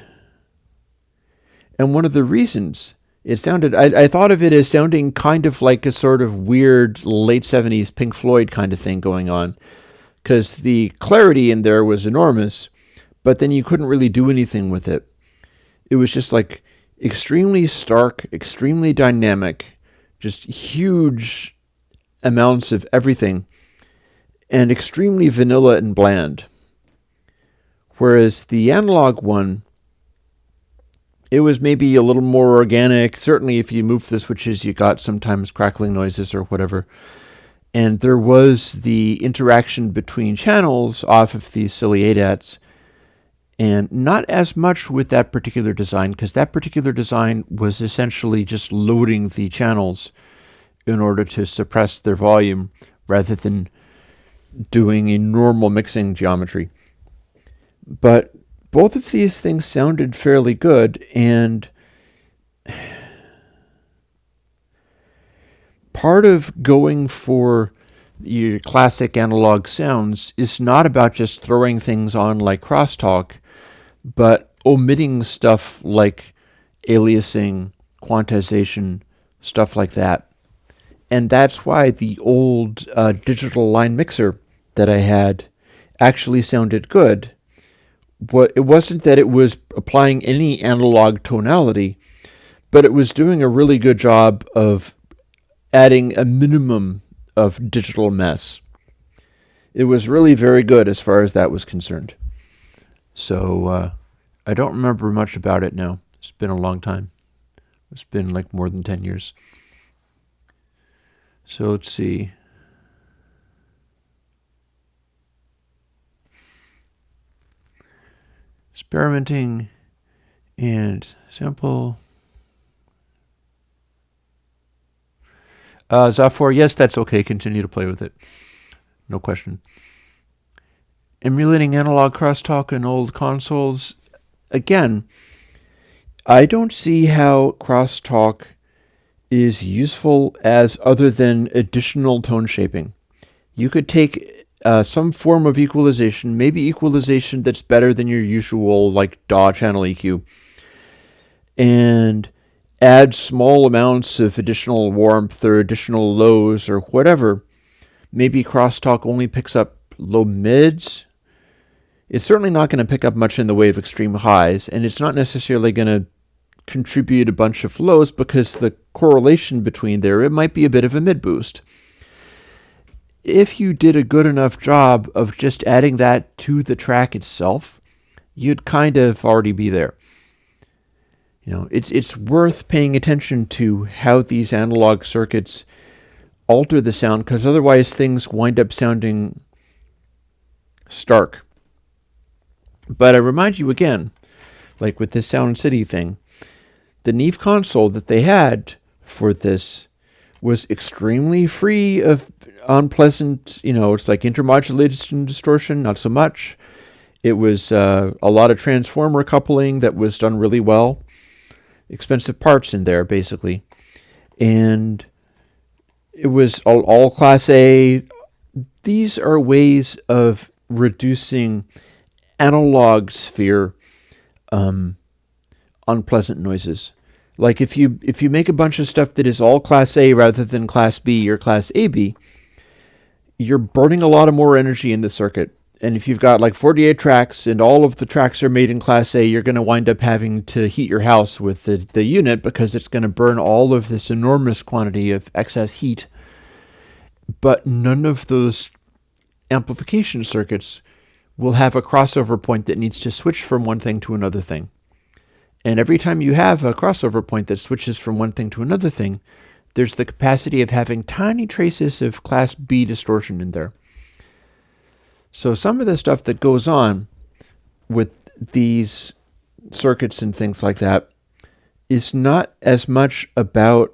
And one of the reasons it sounded, I thought of it as sounding kind of like a sort of weird late 70s Pink Floyd kind of thing going on, because the clarity in there was enormous, but then you couldn't really do anything with it. It was just like extremely stark, extremely dynamic, just huge amounts of everything, and extremely vanilla and bland. Whereas the analog one, it was maybe a little more organic. Certainly if you moved the switches, you got sometimes crackling noises or whatever. And there was the interaction between channels off of these silly ADATs, and not as much with that particular design, because that particular design was essentially just loading the channels in order to suppress their volume rather than doing a normal mixing geometry. But both of these things sounded fairly good, and part of going for your classic analog sounds is not about just throwing things on like crosstalk, but omitting stuff like aliasing, quantization, stuff like that. And that's why the old digital line mixer that I had actually sounded good. But it wasn't that it was applying any analog tonality, but it was doing a really good job of adding a minimum of digital mess. It was really very good as far as that was concerned. So I don't remember much about it now. It's been a long time. It's been like more than 10 years. So let's see. Experimenting and sample. Zafor, yes, that's okay. Continue to play with it. No question. Emulating analog crosstalk in old consoles. Again, I don't see how crosstalk is useful as other than additional tone shaping. You could take some form of equalization, maybe equalization that's better than your usual like DAW channel EQ, and add small amounts of additional warmth or additional lows or whatever. Maybe crosstalk only picks up low mids. It's certainly not going to pick up much in the way of extreme highs, and it's not necessarily going to contribute a bunch of lows because the correlation between there, it might be a bit of a mid boost. If you did a good enough job of just adding that to the track itself, you'd kind of already be there. You know, it's worth paying attention to how these analog circuits alter the sound, because otherwise things wind up sounding stark. But I remind you again, like with this Sound City thing, the Neve console that they had for this was extremely free of unpleasant, it's like intermodulation distortion, not so much. It was a lot of transformer coupling that was done really well. Expensive parts in there, basically. And it was all Class A. These are ways of reducing analog sphere unpleasant noises. Like if you make a bunch of stuff that is all Class A rather than Class B or Class AB, you're burning a lot of more energy in the circuit. And if you've got like 48 tracks and all of the tracks are made in Class A, you're going to wind up having to heat your house with the unit because it's going to burn all of this enormous quantity of excess heat. But none of those amplification circuits will have a crossover point that needs to switch from one thing to another thing. And every time you have a crossover point that switches from one thing to another thing, there's the capacity of having tiny traces of Class B distortion in there. So some of the stuff that goes on with these circuits and things like that is not as much about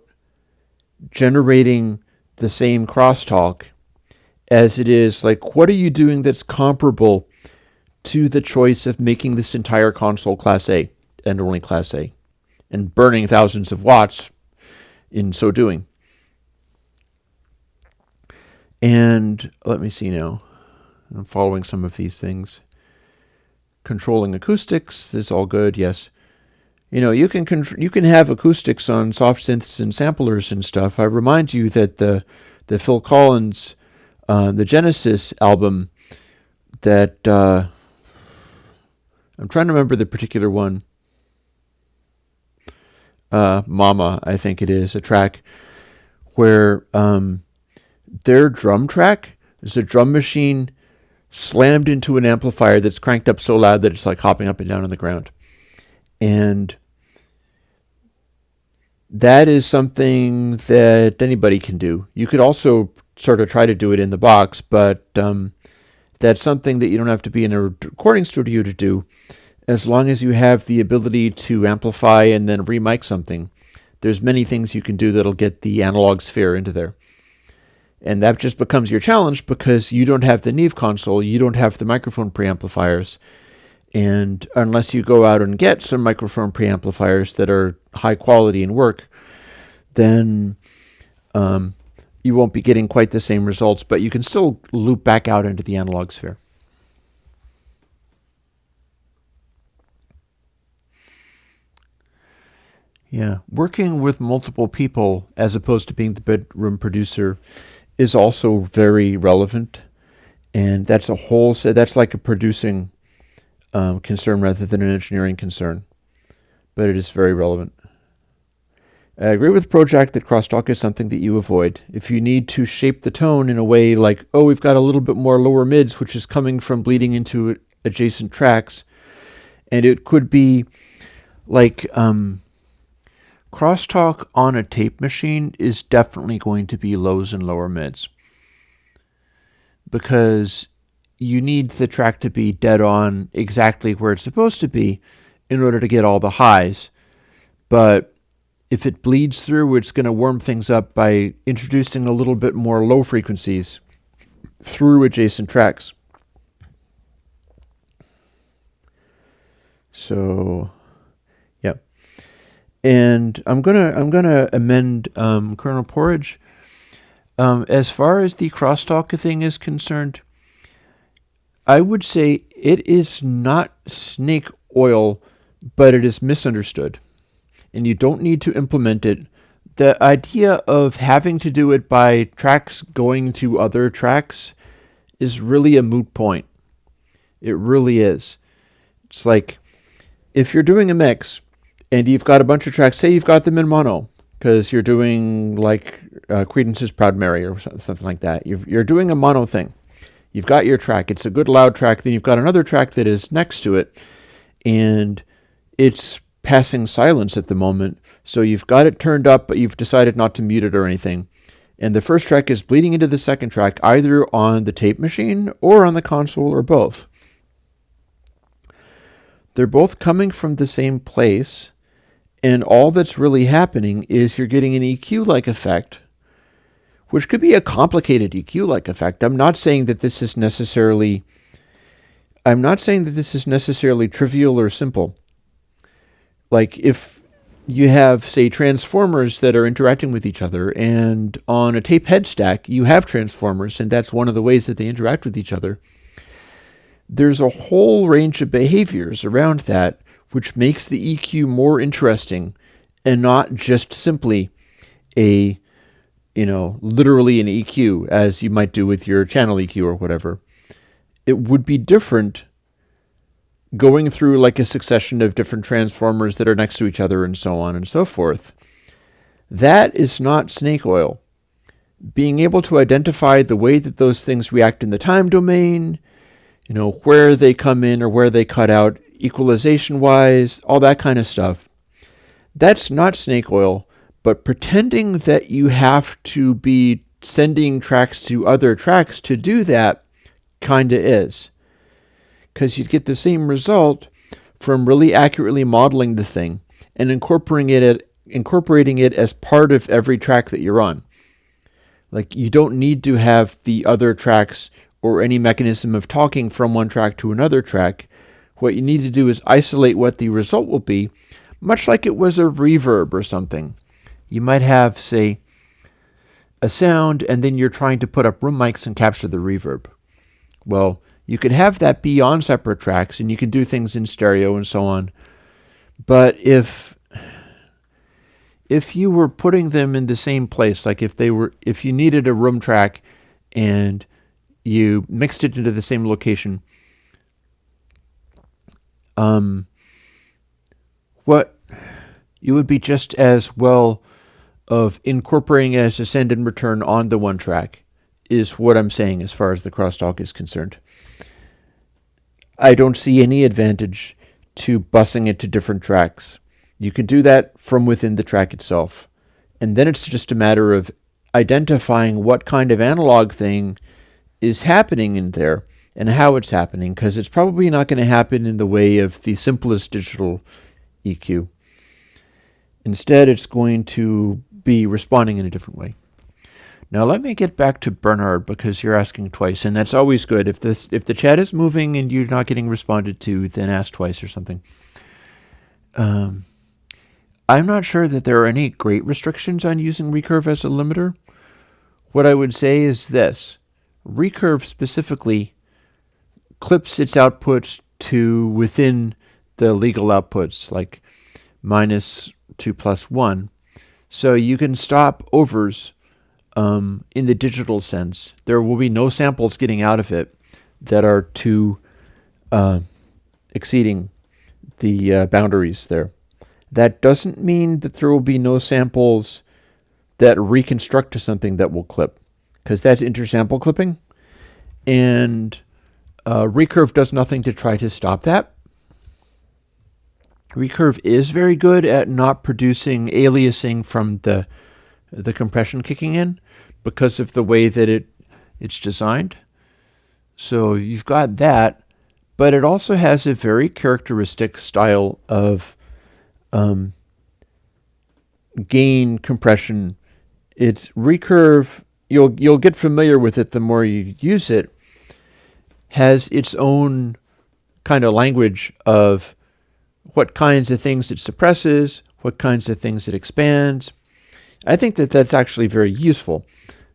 generating the same crosstalk as it is like, what are you doing that's comparable to the choice of making this entire console Class A and only Class A and burning thousands of watts in so doing. And let me see now. I'm following some of these things. Controlling acoustics is all good, yes. You can have acoustics on soft synths and samplers and stuff. I remind you that the Phil Collins, the Genesis album, that I'm trying to remember the particular one. Mama, I think it is, a track where their drum track is a drum machine slammed into an amplifier that's cranked up so loud that it's like hopping up and down on the ground. And that is something that anybody can do. You could also sort of try to do it in the box, but that's something that you don't have to be in a recording studio to do, as long as you have the ability to amplify and then remic something. There's many things you can do that'll get the analog sphere into there. And that just becomes your challenge because you don't have the Neve console, you don't have the microphone preamplifiers. And unless you go out and get some microphone preamplifiers that are high quality and work, then you won't be getting quite the same results, but you can still loop back out into the analog sphere. Yeah, working with multiple people as opposed to being the bedroom producer is also very relevant, and that's like a producing concern rather than an engineering concern, but it is very relevant. I agree with Project that crosstalk is something that you avoid. If you need to shape the tone in a way like, we've got a little bit more lower mids, which is coming from bleeding into adjacent tracks, and it could be like crosstalk on a tape machine is definitely going to be lows and lower mids, because you need the track to be dead on exactly where it's supposed to be in order to get all the highs. But if it bleeds through, it's going to warm things up by introducing a little bit more low frequencies through adjacent tracks. So, yeah. And I'm gonna amend Colonel Porridge. As far as the crosstalk thing is concerned, I would say it is not snake oil, but it is misunderstood. And you don't need to implement it. The idea of having to do it by tracks going to other tracks is really a moot point. It really is. It's like, if you're doing a mix and you've got a bunch of tracks, say you've got them in mono, because you're doing like Creedence's Proud Mary or something like that. You're doing a mono thing. You've got your track. It's a good loud track. Then you've got another track that is next to it, and it's passing silence at the moment. So you've got it turned up, but you've decided not to mute it or anything. And the first track is bleeding into the second track, either on the tape machine or on the console or both. They're both coming from the same place, and all that's really happening is you're getting an EQ-like effect, which could be a complicated EQ-like effect. I'm not saying that this is necessarily trivial or simple. Like, if you have, say, transformers that are interacting with each other, and on a tape head stack, you have transformers, and that's one of the ways that they interact with each other. There's a whole range of behaviors around that which makes the EQ more interesting, and not just simply literally an EQ, as you might do with your channel EQ or whatever. It would be different going through like a succession of different transformers that are next to each other and so on and so forth. That is not snake oil. Being able to identify the way that those things react in the time domain, where they come in or where they cut out, equalization-wise, all that kind of stuff. That's not snake oil, but pretending that you have to be sending tracks to other tracks to do that kind of is. Because you'd get the same result from really accurately modeling the thing and incorporating it as part of every track that you're on. Like, you don't need to have the other tracks or any mechanism of talking from one track to another track. What you need to do is isolate what the result will be, much like it was a reverb or something. You might have, say, a sound, and then you're trying to put up room mics and capture the reverb. Well, you could have that be on separate tracks, and you can do things in stereo and so on. But if you were putting them in the same place, like if you needed a room track and you mixed it into the same location, what you would be just as well of incorporating it as a send and return on the one track, is what I'm saying as far as the crosstalk is concerned. I don't see any advantage to busing it to different tracks. You can do that from within the track itself. And then it's just a matter of identifying what kind of analog thing is happening in there and how it's happening, because it's probably not going to happen in the way of the simplest digital EQ. Instead, it's going to be responding in a different way. Now let me get back to Bernard, because you're asking twice, and that's always good. If the chat is moving and you're not getting responded to, then ask twice or something. I'm not sure that there are any great restrictions on using recurve as a limiter. What I would say is this. Recurve specifically clips its output to within the legal outputs, like -2 + 1. So you can stop overs in the digital sense. There will be no samples getting out of it that are too exceeding the boundaries there. That doesn't mean that there will be no samples that reconstruct to something that will clip, because that's intersample clipping, and recurve does nothing to try to stop that. Recurve is very good at not producing aliasing from the compression kicking in because of the way that it's designed. So you've got that, but it also has a very characteristic style of gain compression. It's recurve. You'll get familiar with it the more you use it. Has its own kind of language of what kinds of things it suppresses, what kinds of things it expands. I think that that's actually very useful.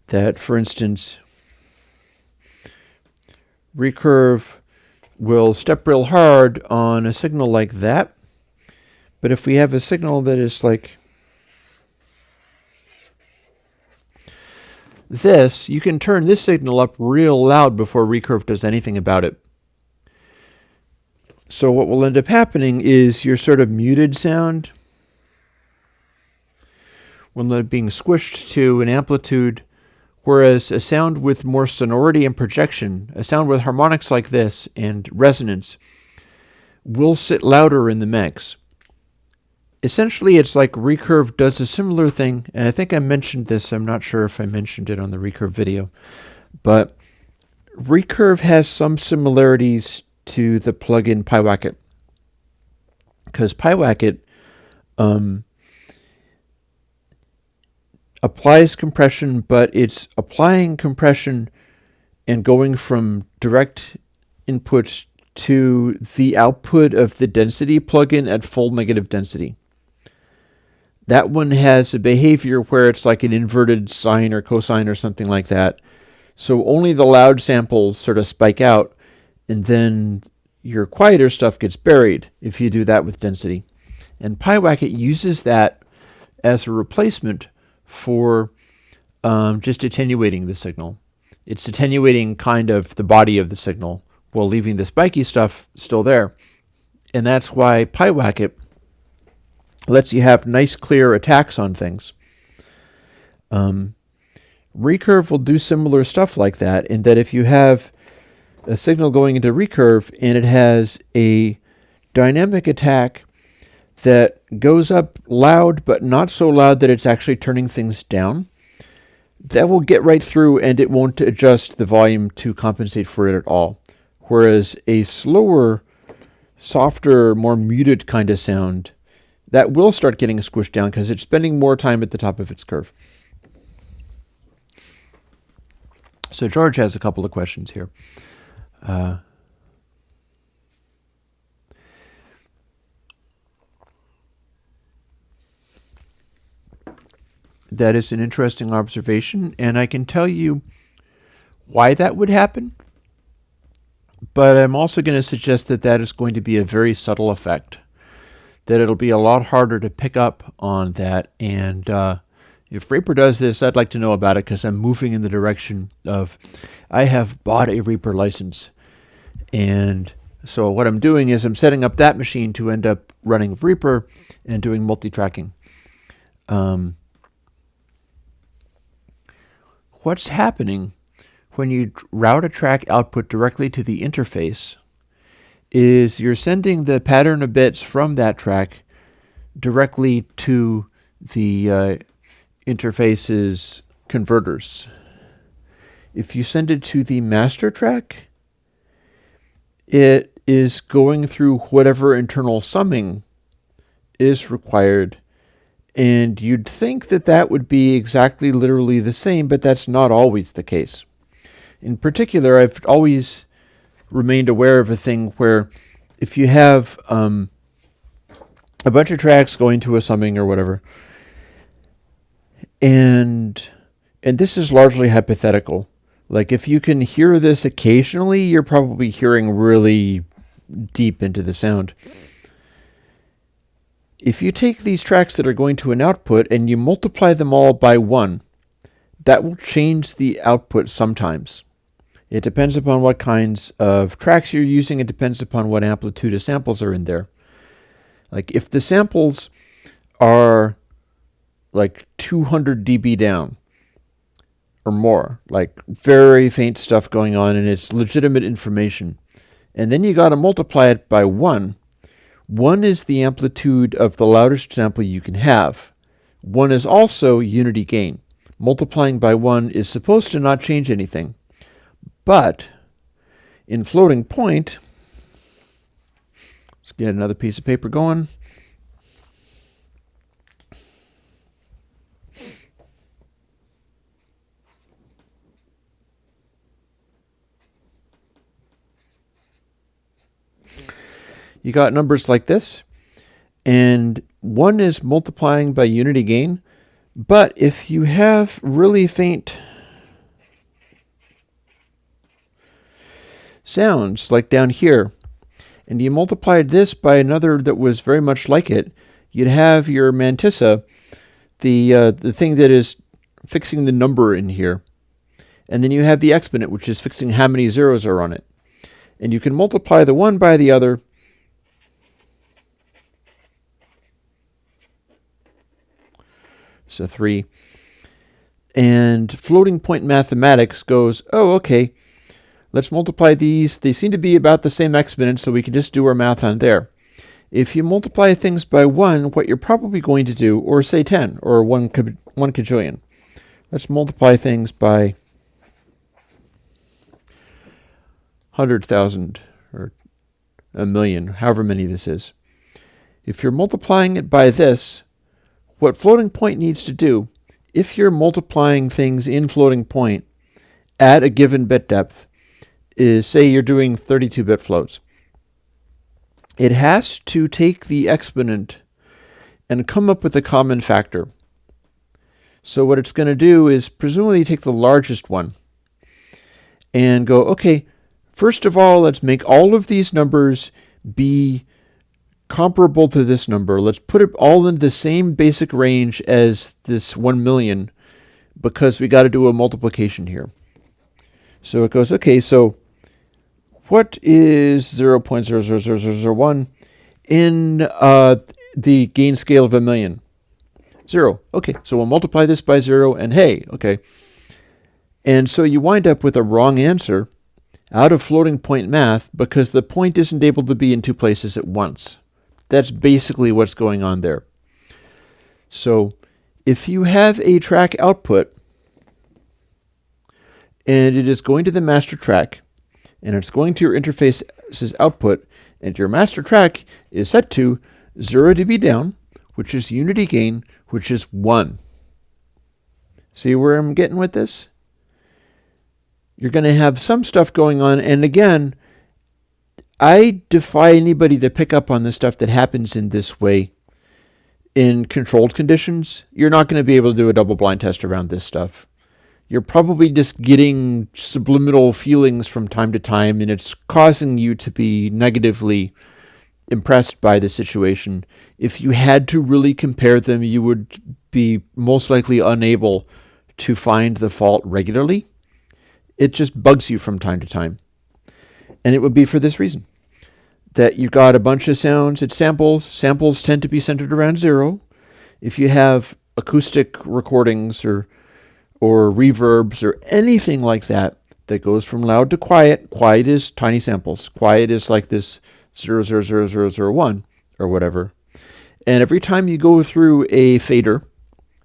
That, for instance, recurve will step real hard on a signal like that. But if we have a signal that is like this, you can turn this signal up real loud before recurve does anything about it. So what will end up happening is your sort of muted sound will end up being squished to an amplitude, whereas a sound with more sonority and projection, a sound with harmonics like this and resonance, will sit louder in the mix. Essentially, it's like recurve does a similar thing, and I think I mentioned this. I'm not sure if I mentioned it on the recurve video, but recurve has some similarities to the plugin PyWacket, because PyWacket applies compression, but it's applying compression and going from direct input to the output of the density plugin at full negative density. That one has a behavior where it's like an inverted sine or cosine or something like that. So only the loud samples sort of spike out, and then your quieter stuff gets buried if you do that with density. And PyWacket uses that as a replacement for just attenuating the signal. It's attenuating kind of the body of the signal while leaving the spiky stuff still there. And that's why PyWacket lets you have nice, clear attacks on things. Recurve will do similar stuff like that, in that if you have a signal going into recurve and it has a dynamic attack that goes up loud but not so loud that it's actually turning things down, that will get right through and it won't adjust the volume to compensate for it at all. Whereas a slower, softer, more muted kind of sound, that will start getting squished down because it's spending more time at the top of its curve. So George has a couple of questions here. That is an interesting observation, and I can tell you why that would happen, but I'm also going to suggest that that is going to be a very subtle effect, that it'll be a lot harder to pick up on that, and if Reaper does this, I'd like to know about it, because I'm moving in the direction of, I have bought a Reaper license, and so what I'm doing is I'm setting up that machine to end up running Reaper and doing multi-tracking. What's happening when you route a track output directly to the interface is you're sending the pattern of bits from that track directly to the interface's converters. If you send it to the master track, it is going through whatever internal summing is required. And you'd think that that would be exactly literally the same, but that's not always the case. In particular, I've always remained aware of a thing where if you have a bunch of tracks going to a summing or whatever, and this is largely hypothetical. Like, if you can hear this occasionally, you're probably hearing really deep into the sound. If you take these tracks that are going to an output and you multiply them all by 1, that will change the output sometimes. It depends upon what kinds of tracks you're using. It depends upon what amplitude of samples are in there. Like, if the samples are like 200 dB down or more, like very faint stuff going on and it's legitimate information, and then you got to multiply it by 1, 1 is the amplitude of the loudest sample you can have. 1 is also unity gain. Multiplying by 1 is supposed to not change anything. But in floating point, let's get another piece of paper going. You got numbers like this, and 1 is multiplying by unity gain. But if you have really faint sounds, like down here, and you multiplied this by another that was very much like it, you'd have your mantissa, the thing that is fixing the number in here. And then you have the exponent, which is fixing how many zeros are on it. And you can multiply the one by the other. So 3. And floating point mathematics goes, oh, okay, let's multiply these. They seem to be about the same exponent, so we can just do our math on there. If you multiply things by 1, what you're probably going to do, or say 10, or 1 quadrillion. Let's multiply things by 100,000, or a million, however many this is. If you're multiplying it by this, what floating point needs to do, if you're multiplying things in floating point at a given bit depth, is say you're doing 32-bit floats. It has to take the exponent and come up with a common factor. So what it's going to do is presumably take the largest one and go, okay, first of all, let's make all of these numbers be comparable to this number. Let's put it all in the same basic range as this 1 million because we got to do a multiplication here. So it goes, okay, so what is 0.00001 in the gain scale of a million? 0. Okay, so we'll multiply this by 0, and hey, okay. And so you wind up with a wrong answer out of floating point math because the point isn't able to be in two places at once. That's basically what's going on there. So if you have a track output and it is going to the master track and it's going to your interface's output, and your master track is set to 0 dB down, which is unity gain, which is 1. See where I'm getting with this? You're going to have some stuff going on, and again, I defy anybody to pick up on the stuff that happens in this way in controlled conditions. You're not going to be able to do a double-blind test around this stuff. You're probably just getting subliminal feelings from time to time, and it's causing you to be negatively impressed by the situation. If you had to really compare them, you would be most likely unable to find the fault regularly. It just bugs you from time to time. And it would be for this reason, that you got a bunch of sounds, it's samples. Samples tend to be centered around 0. If you have acoustic recordings or reverbs or anything like that that goes from loud to quiet, quiet is tiny samples. Quiet is like this 0.00001 or whatever. And every time you go through a fader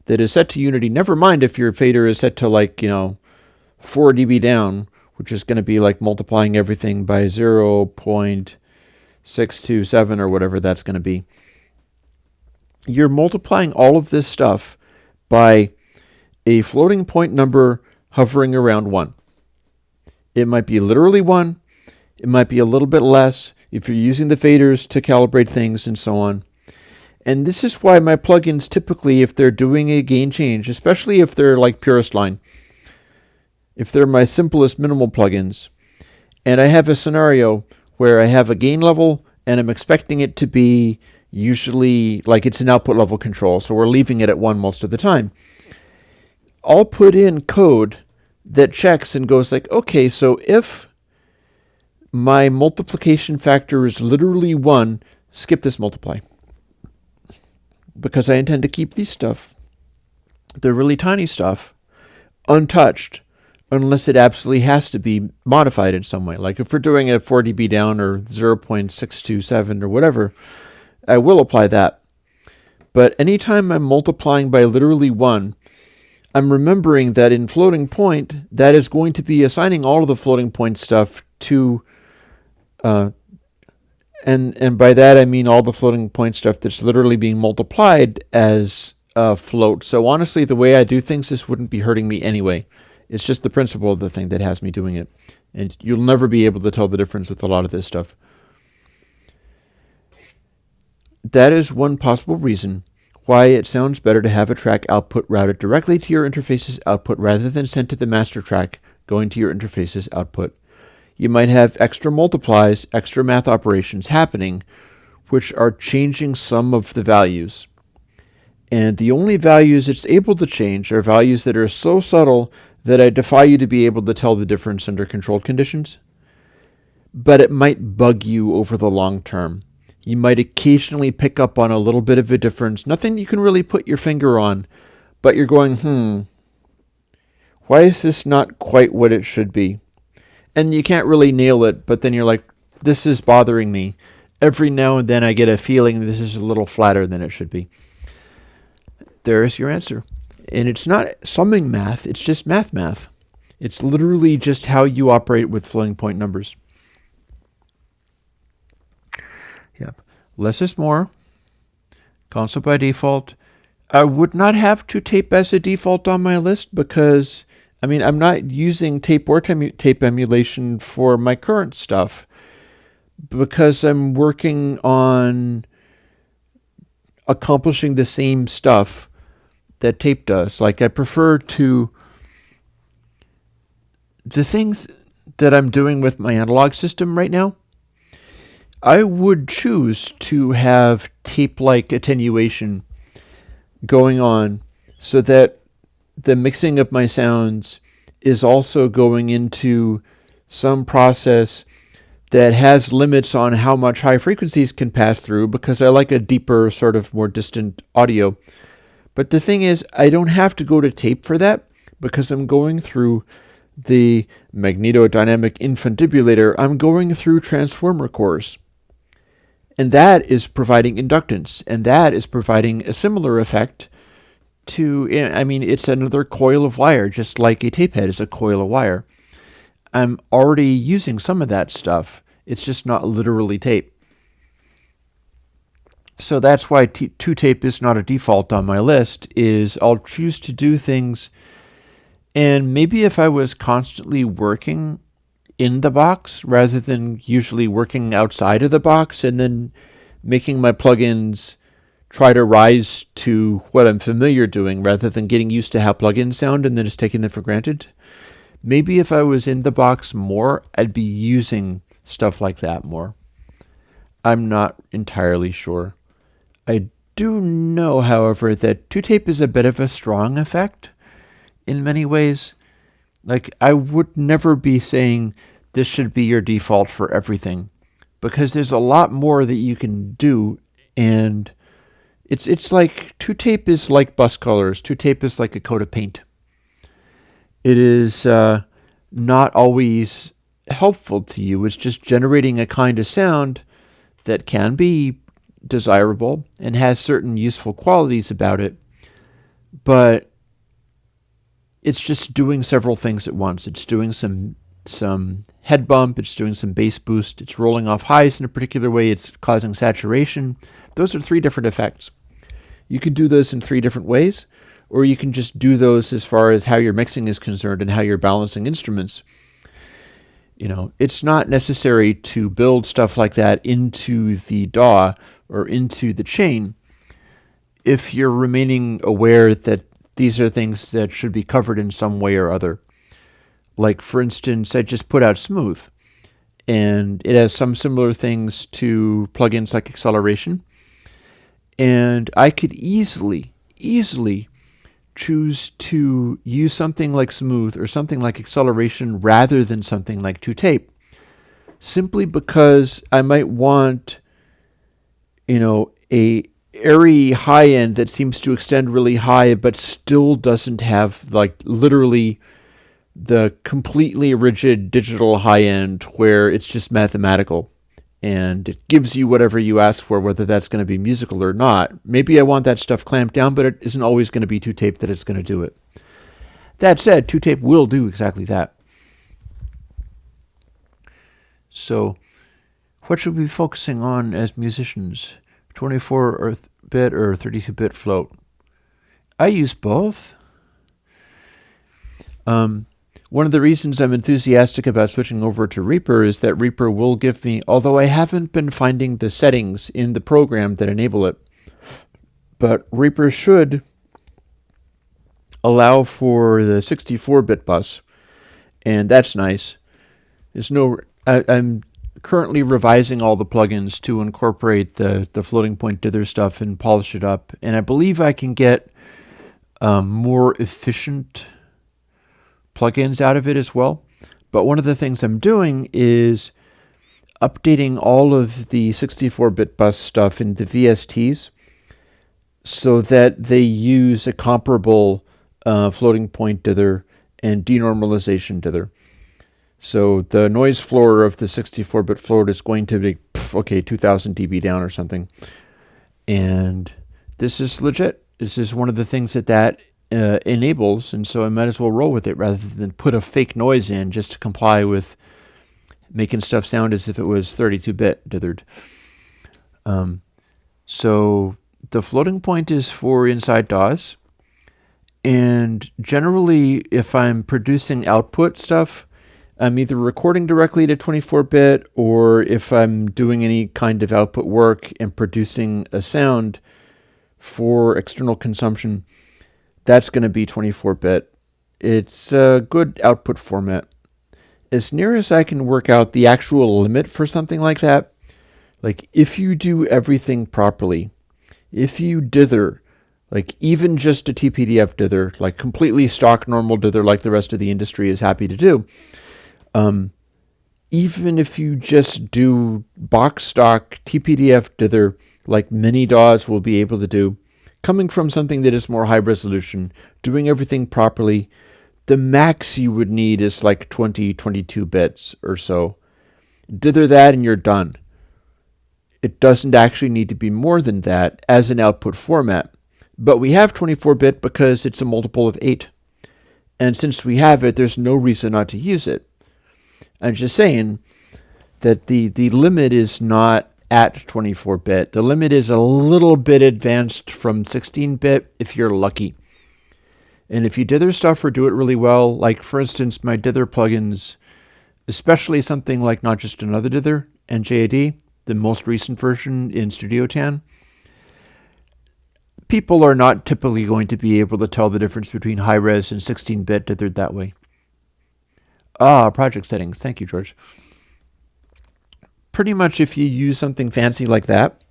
that is set to unity, never mind if your fader is set to 4 dB down, which is going to be like multiplying everything by 0.627 or whatever that's going to be. You're multiplying all of this stuff by a floating point number hovering around 1. It might be literally 1. It might be a little bit less if you're using the faders to calibrate things and so on. And this is why my plugins typically, if they're doing a gain change, especially if they're like Purist Line, if they're my simplest minimal plugins, and I have a scenario where I have a gain level and I'm expecting it to be usually like it's an output level control, so we're leaving it at 1 most of the time, I'll put in code that checks and goes like, okay, so if my multiplication factor is literally 1, skip this multiply. Because I intend to keep these stuff, the really tiny stuff, untouched, unless it absolutely has to be modified in some way. Like if we're doing a 4 dB down or 0.627 or whatever, I will apply that. But anytime I'm multiplying by literally 1, I'm remembering that in floating point, that is going to be assigning all of the floating point stuff to, and by that I mean all the floating point stuff that's literally being multiplied as a float. So honestly, the way I do things, this wouldn't be hurting me anyway. It's just the principle of the thing that has me doing it. And you'll never be able to tell the difference with a lot of this stuff. That is one possible reason why it sounds better to have a track output routed directly to your interface's output rather than sent to the master track going to your interface's output. You might have extra multiplies, extra math operations happening, which are changing some of the values. And the only values it's able to change are values that are so subtle that I defy you to be able to tell the difference under controlled conditions. But it might bug you over the long term. You might occasionally pick up on a little bit of a difference, nothing you can really put your finger on, but you're going, why is this not quite what it should be? And you can't really nail it, but then you're like, this is bothering me. Every now and then I get a feeling this is a little flatter than it should be. There's your answer. And it's not summing math, it's just math. It's literally just how you operate with floating point numbers. Yep. Less is more. Console by default. I would not have 2tape as a default on my list because, I'm not using tape or tape emulation for my current stuff because I'm working on accomplishing the same stuff that tape does. Like, I prefer to... The things that I'm doing with my analog system right now, I would choose to have tape-like attenuation going on so that the mixing of my sounds is also going into some process that has limits on how much high frequencies can pass through because I like a deeper, sort of more distant audio. But the thing is, I don't have to go to tape for that because I'm going through the magnetodynamic infundibulator. I'm going through transformer cores. And that is providing inductance, and that is providing a similar effect to, it's another coil of wire, just like a tape head is a coil of wire. I'm already using some of that stuff. It's just not literally tape. So that's why 2tape is not a default on my list, is I'll choose to do things, and maybe if I was constantly working in the box rather than usually working outside of the box and then making my plugins try to rise to what I'm familiar doing rather than getting used to how plugins sound and then just taking them for granted. Maybe if I was in the box more, I'd be using stuff like that more. I'm not entirely sure. I do know, however, that 2tape is a bit of a strong effect in many ways. Like, I would never be saying this should be your default for everything, because there's a lot more that you can do, and it's like 2tape is like bus colors. 2tape is like a coat of paint. It is not always helpful to you. It's just generating a kind of sound that can be desirable and has certain useful qualities about it, but it's just doing several things at once. It's doing some head bump, it's doing some bass boost, it's rolling off highs in a particular way, it's causing saturation. Those are 3 different effects. You can do those in 3 different ways, or you can just do those as far as how your mixing is concerned and how you're balancing instruments. It's not necessary to build stuff like that into the DAW or into the chain if you're remaining aware that these are things that should be covered in some way or other. Like, for instance, I just put out Smooth, and it has some similar things to plugins like acceleration. And I could easily choose to use something like Smooth or something like acceleration rather than something like 2tape, simply because I might want, a airy high end that seems to extend really high but still doesn't have, like, literally the completely rigid digital high end where it's just mathematical and it gives you whatever you ask for, whether that's going to be musical or not. Maybe I want that stuff clamped down, but it isn't always going to be 2-tape that it's going to do it. That said, 2-tape will do exactly that. So, what should we be focusing on as musicians? 24-bit or 32-bit float? I use both. One of the reasons I'm enthusiastic about switching over to Reaper is that Reaper will give me, although I haven't been finding the settings in the program that enable it, but Reaper should allow for the 64-bit bus, and that's nice. I'm currently revising all the plugins to incorporate the floating point dither stuff and polish it up, and I believe I can get more efficient plugins out of it as well. But one of the things I'm doing is updating all of the 64-bit bus stuff in the VSTs so that they use a comparable floating point dither and denormalization dither. So the noise floor of the 64-bit float is going to be, 2000 dB down or something. And this is legit. This is one of the things that enables, and so I might as well roll with it rather than put a fake noise in just to comply with making stuff sound as if it was 32-bit dithered. So the floating point is for inside DAWs, and generally if I'm producing output stuff, I'm either recording directly to 24-bit, or if I'm doing any kind of output work and producing a sound for external consumption, that's going to be 24-bit. It's a good output format. As near as I can work out the actual limit for something like that, like if you do everything properly, if you dither, like even just a TPDF dither, like completely stock normal dither like the rest of the industry is happy to do, even if you just do box stock TPDF dither like many DAWs will be able to do, coming from something that is more high resolution, doing everything properly, the max you would need is like 22 bits or so. Dither that and you're done. It doesn't actually need to be more than that as an output format. But we have 24-bit because it's a multiple of 8. And since we have it, there's no reason not to use it. I'm just saying that the limit is not at 24-bit. The limit is a little bit advanced from 16-bit if you're lucky. And if you dither stuff or do it really well, like for instance my dither plugins, especially something like Not Just Another Dither and JAD, the most recent version in Studio Tan, people are not typically going to be able to tell the difference between high-res and 16-bit dithered that way. Project settings. Thank you, George. Pretty much if you use something fancy like that,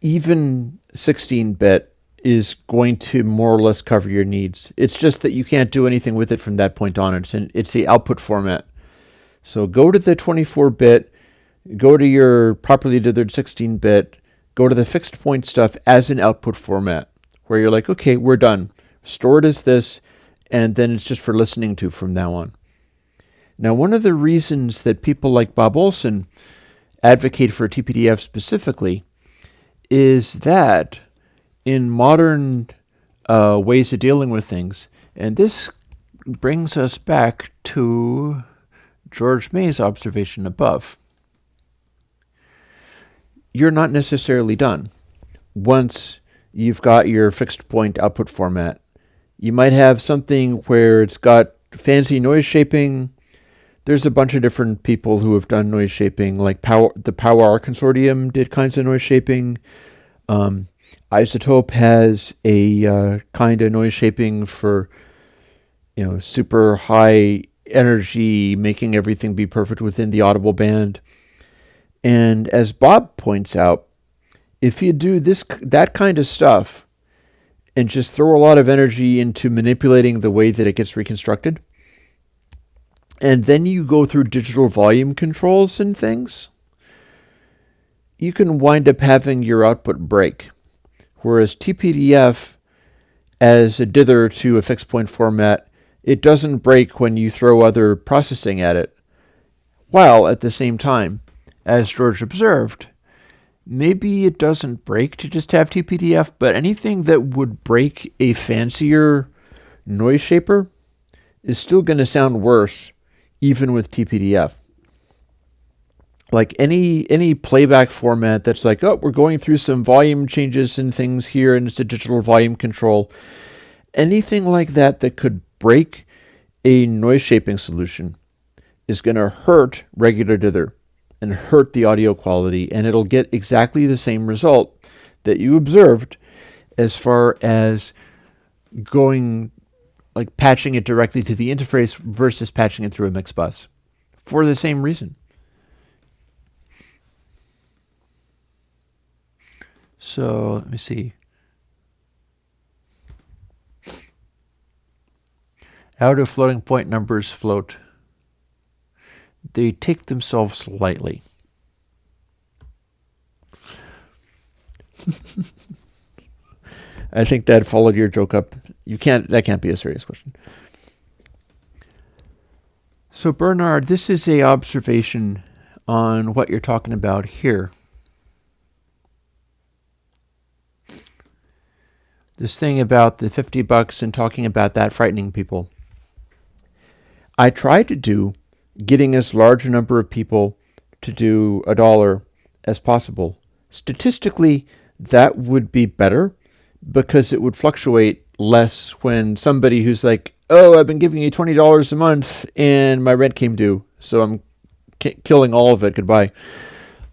even 16-bit is going to more or less cover your needs. It's just that you can't do anything with it from that point on. It's the output format. So go to the 24-bit, go to your properly dithered 16-bit, go to the fixed point stuff as an output format, where you're like, okay, we're done. Store it as this, and then it's just for listening to from now on. Now, one of the reasons that people like Bob Olson advocate for TPDF specifically is that in modern ways of dealing with things, and this brings us back to George May's observation above, you're not necessarily done. Once you've got your fixed point output format, you might have something where it's got fancy noise shaping. There's a bunch of different people who have done noise shaping, like the Power Consortium did kinds of noise shaping. Isotope has a kind of noise shaping for, super high energy, making everything be perfect within the audible band. And as Bob points out, if you do that kind of stuff and just throw a lot of energy into manipulating the way that it gets reconstructed, and then you go through digital volume controls and things, you can wind up having your output break. Whereas TPDF, as a dither to a fixed point format, it doesn't break when you throw other processing at it, while at the same time as George observed, maybe it doesn't break to just have TPDF, but anything that would break a fancier noise shaper is still going to sound worse even with TPDF. Like any playback format that's like, oh, we're going through some volume changes and things here, and it's a digital volume control. Anything like that that could break a noise shaping solution is going to hurt regular dither and hurt the audio quality, and it'll get exactly the same result that you observed as far as going, like patching it directly to the interface versus patching it through a mix bus for the same reason. So let me see. How do floating point numbers float? They take themselves lightly. I think that followed your joke up. That can't be a serious question. So Bernard, this is a observation on what you're talking about here. This thing about the $50 and talking about that frightening people. I tried to do getting as large a number of people to do $1 as possible. Statistically, that would be better because it would fluctuate less when somebody who's like, oh, I've been giving you $20 a month and my rent came due, so I'm killing all of it, goodbye.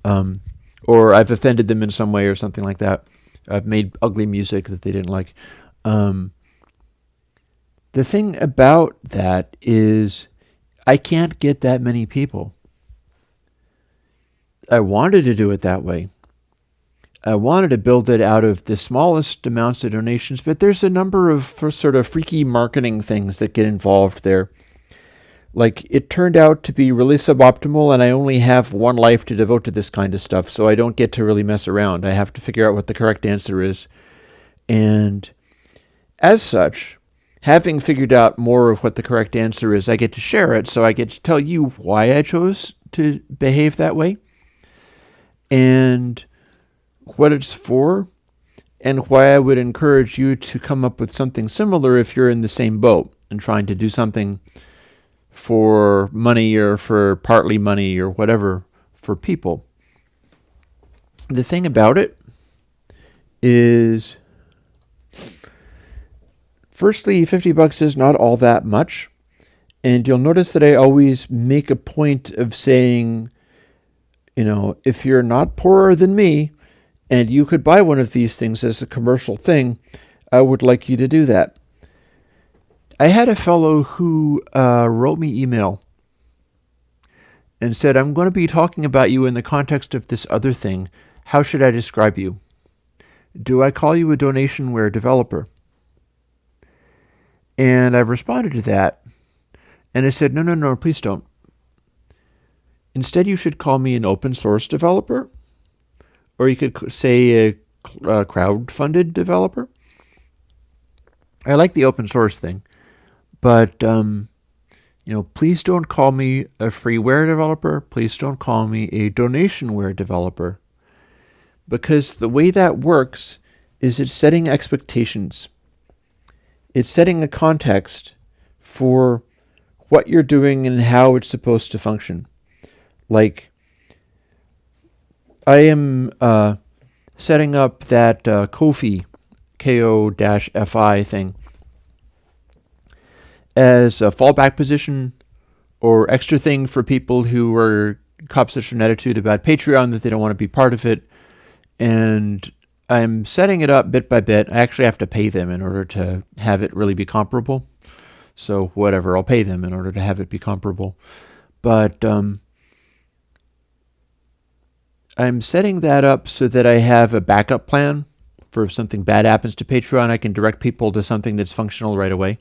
Or I've offended them in some way or something like that. I've made ugly music that they didn't like. The thing about that is I can't get that many people. I wanted to do it that way. I wanted to build it out of the smallest amounts of donations, but there's a number of sort of freaky marketing things that get involved there. Like, it turned out to be really suboptimal, and I only have one life to devote to this kind of stuff, so I don't get to really mess around. I have to figure out what the correct answer is. And as such, having figured out more of what the correct answer is, I get to share it, so I get to tell you why I chose to behave that way, and what it's for, and why I would encourage you to come up with something similar if you're in the same boat and trying to do something for money or for partly money or whatever for people. The thing about it is, firstly, $50 is not all that much. And you'll notice that I always make a point of saying, if you're not poorer than me and you could buy one of these things as a commercial thing, I would like you to do that. I had a fellow who wrote me email and said, I'm going to be talking about you in the context of this other thing. How should I describe you? Do I call you a donationware developer? And I responded to that. And I said, no, please don't. Instead, you should call me an open source developer. Or you could say a crowd-funded developer. I like the open source thing. But, please don't call me a freeware developer. Please don't call me a donationware developer. Because the way that works is it's setting expectations. It's setting a context for what you're doing and how it's supposed to function. Like, I am setting up that Ko-fi, Ko-fi thing, as a fallback position or extra thing for people who are cop such an attitude about Patreon that they don't want to be part of it. And I'm setting it up bit by bit. I actually have to pay them in order to have it really be comparable. So whatever, I'll pay them in order to have it be comparable. But I'm setting that up so that I have a backup plan for if something bad happens to Patreon, I can direct people to something that's functional right away.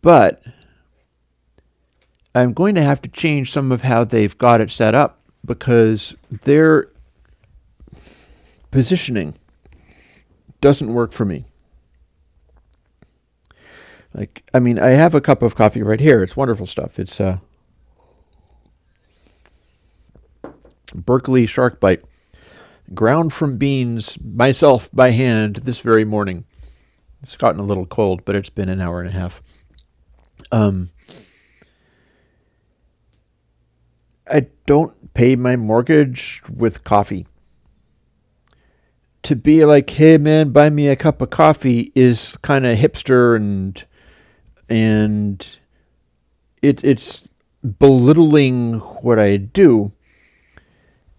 But I'm going to have to change some of how they've got it set up because their positioning doesn't work for me. I have a cup of coffee right here. It's wonderful stuff. It's Berkeley shark bite. Ground from beans myself by hand this very morning. It's gotten a little cold, but it's been an hour and a half. I don't pay my mortgage with coffee. To be like, hey man, buy me a cup of coffee is kind of hipster and it's belittling what I do.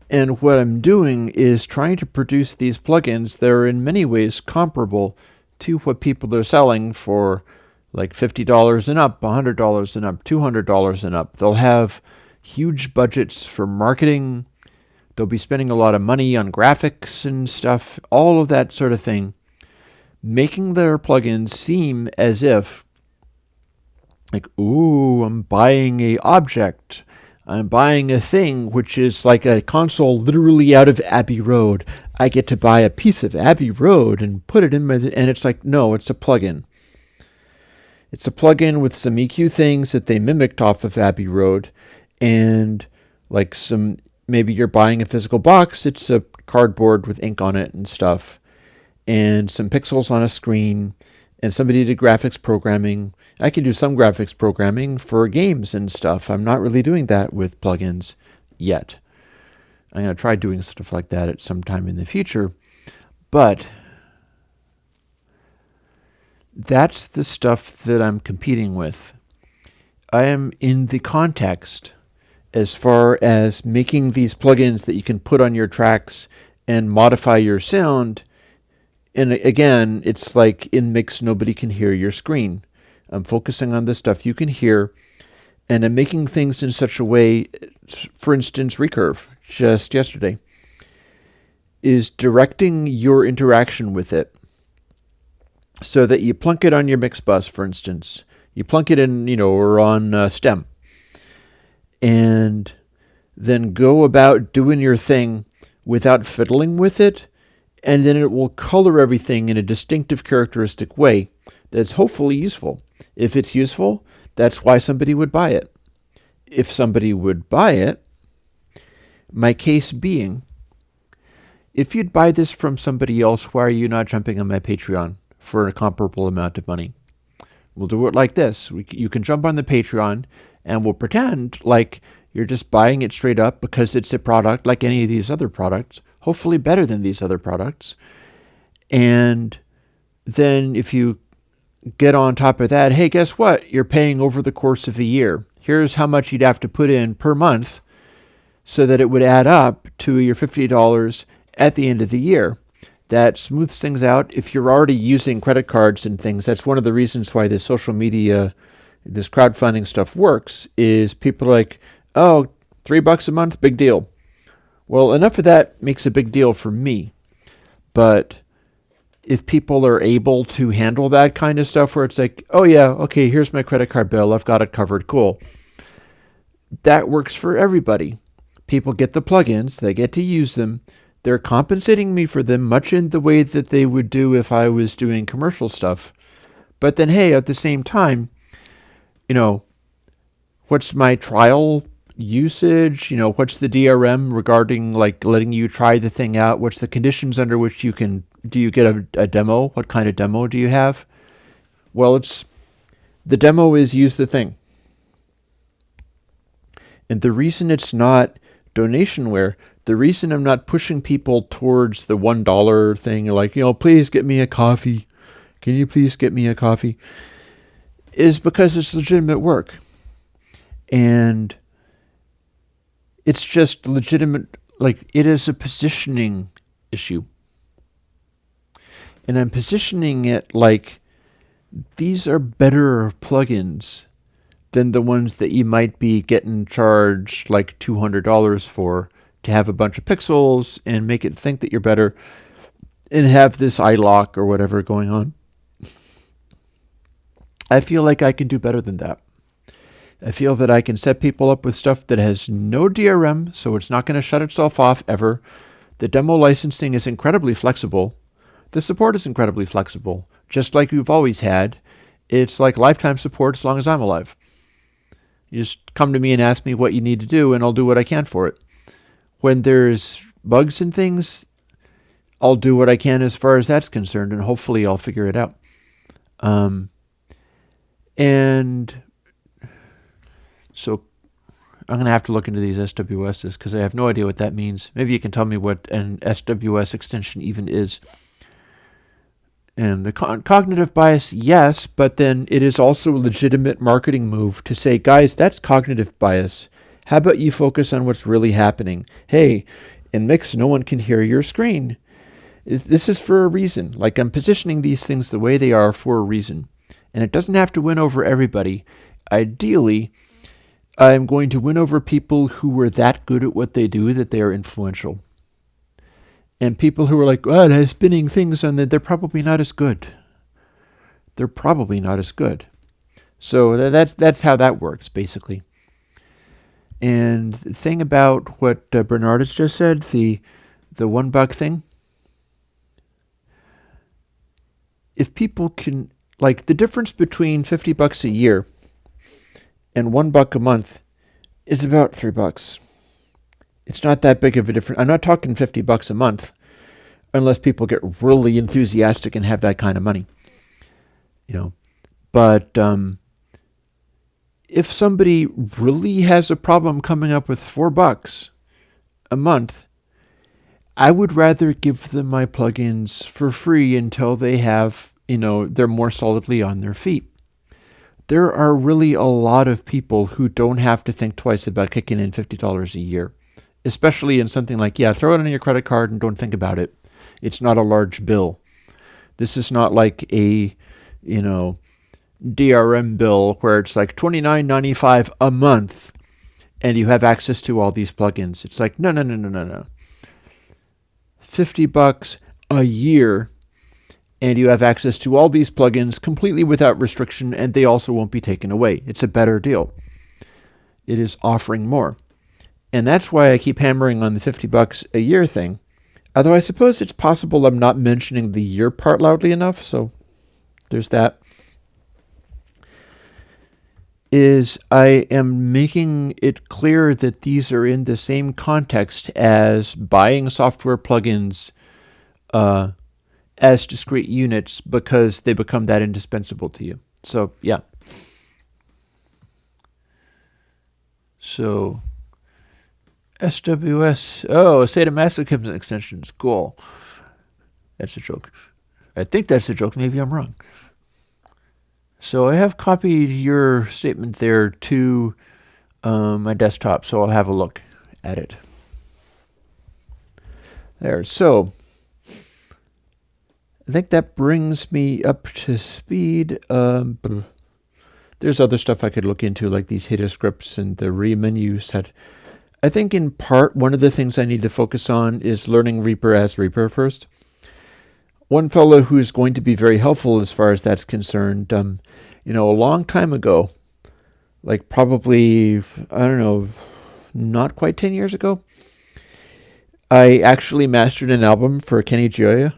And what I'm doing is trying to produce these plugins that are in many ways comparable to what people are selling for like $50 and up, $100 and up, $200 and up. They'll have huge budgets for marketing. They'll be spending a lot of money on graphics and stuff, all of that sort of thing, making their plugins seem as if, like, ooh, I'm buying a object. I'm buying a thing which is like a console literally out of Abbey Road. I get to buy a piece of Abbey Road and put it in my... And it's like, no, it's a plugin. It's a plugin with some EQ things that they mimicked off of Abbey Road. And like some... Maybe you're buying a physical box. It's a cardboard with ink on it and stuff. And some pixels on a screen. And somebody did graphics programming. I can do some graphics programming for games and stuff. I'm not really doing that with plugins yet. I'm going to try doing stuff like that at some time in the future. But that's the stuff that I'm competing with. I am in the context as far as making these plugins that you can put on your tracks and modify your sound. And again, it's like in mix, nobody can hear your screen. I'm focusing on the stuff you can hear, and I'm making things in such a way, for instance, Recurve, just yesterday, is directing your interaction with it so that you plunk it on your mix bus, for instance. You plunk it in, or on stem, and then go about doing your thing without fiddling with it, and then it will color everything in a distinctive, characteristic way that's hopefully useful. If it's useful, that's why somebody would buy it. If somebody would buy it, my case being, if you'd buy this from somebody else, why are you not jumping on my Patreon for a comparable amount of money? We'll do it like this. You can jump on the Patreon, and we'll pretend like you're just buying it straight up because it's a product like any of these other products, hopefully better than these other products. And then if you get on top of that, hey, guess what? You're paying over the course of a year. Here's how much you'd have to put in per month so that it would add up to your $50 at the end of the year. That smooths things out. If you're already using credit cards and things, that's one of the reasons why this social media, this crowdfunding stuff works, is people are like, oh, $3 a month, big deal. Well, enough of that makes a big deal for me. But if people are able to handle that kind of stuff where it's like, oh yeah, okay, here's my credit card bill, I've got it covered, cool. That works for everybody. People get the plugins, they get to use them. They're compensating me for them much in the way that they would do if I was doing commercial stuff. But then, hey, at the same time, what's my trial usage? What's the DRM regarding like letting you try the thing out? What's the conditions under which do you get a demo? What kind of demo do you have? Well, the demo is use the thing. And the reason it's not donationware, the reason I'm not pushing people towards the $1 thing, like, please get me a coffee. Can you please get me a coffee? Is because it's legitimate work. And it's just legitimate, like it is a positioning issue. And I'm positioning it like these are better plugins than the ones that you might be getting charged like $200 for to have a bunch of pixels and make it think that you're better and have this eye lock or whatever going on. I feel like I can do better than that. I feel that I can set people up with stuff that has no DRM, so it's not going to shut itself off ever. The demo licensing is incredibly flexible. The support is incredibly flexible, just like you've always had. It's like lifetime support as long as I'm alive. You just come to me and ask me what you need to do, and I'll do what I can for it. when there's bugs and things, I'll do what I can as far as that's concerned, and hopefully I'll figure it out. And so I'm going to have to look into these SWSs because I have no idea what that means. Maybe you can tell me what an SWS extension even is. And the cognitive bias, yes, but then it is also a legitimate marketing move to say, guys, that's cognitive bias. How about you focus on what's really happening? Hey, in Mix, no one can hear your screen. This is for a reason. Like, I'm positioning these things the way they are for a reason. And it doesn't have to win over everybody. Ideally, I'm going to win over people who are that good at what they do that they are influential. And people who are like, oh, it has spinning things on it, they're probably not as good. They're probably not as good. So that's how that works, basically. And the thing about what Bernard has just said, the $1 thing, if people can, like, the difference between $50 a year and $1 a month is about $3. It's not that big of a difference. I'm not talking $50 a month, unless people get really enthusiastic and have that kind of money, But if somebody really has a problem coming up with $4 a month, I would rather give them my plugins for free until they have, they're more solidly on their feet. There are really a lot of people who don't have to think twice about kicking in $50 a year, especially in something like, throw it on your credit card and don't think about it. It's not a large bill. This is not like a, DRM bill where it's like $29.95 a month and you have access to all these plugins. It's like, no. $50 a year and you have access to all these plugins completely without restriction, and they also won't be taken away. It's a better deal. It is offering more. And that's why I keep hammering on the $50 a year thing. Although I suppose it's possible I'm not mentioning the year part loudly enough, so there's that. I am making it clear that these are in the same context as buying software plugins as discrete units, because they become that indispensable to you. So, yeah. So, SWS, sadomasochism extensions, cool. That's a joke. I think that's a joke, maybe I'm wrong. So I have copied your statement there to my desktop, so I'll have a look at it. There, so I think that brings me up to speed. There's other stuff I could look into, like these hidden scripts and the re-menu set. I think in part, one of the things I need to focus on is learning Reaper as Reaper first. One fellow who's going to be very helpful as far as that's concerned, a long time ago, like probably, not quite 10 years ago, I actually mastered an album for Kenny Gioia.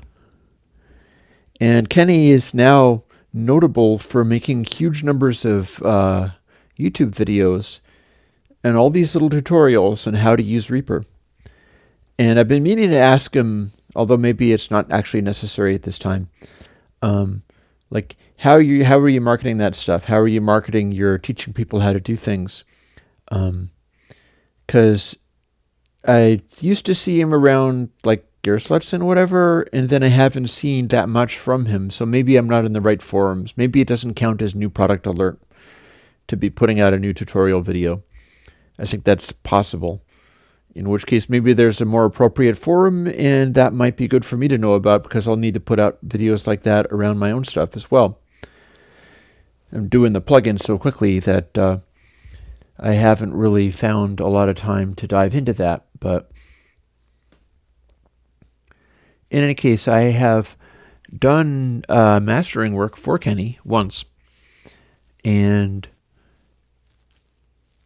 And Kenny is now notable for making huge numbers of YouTube videos and all these little tutorials on how to use Reaper. And I've been meaning to ask him, although maybe it's not actually necessary at this time, like how are you marketing that stuff? How are you marketing your teaching people how to do things? Because I used to see him around like Gearsluts and whatever, and then I haven't seen that much from him. So maybe I'm not in the right forums. Maybe it doesn't count as new product alert to be putting out a new tutorial video. I think that's possible. In which case, maybe there's a more appropriate forum, and that might be good for me to know about, because I'll need to put out videos like that around my own stuff as well. I'm doing the plugins so quickly that I haven't really found a lot of time to dive into that. But in any case, I have done mastering work for Kenny once, and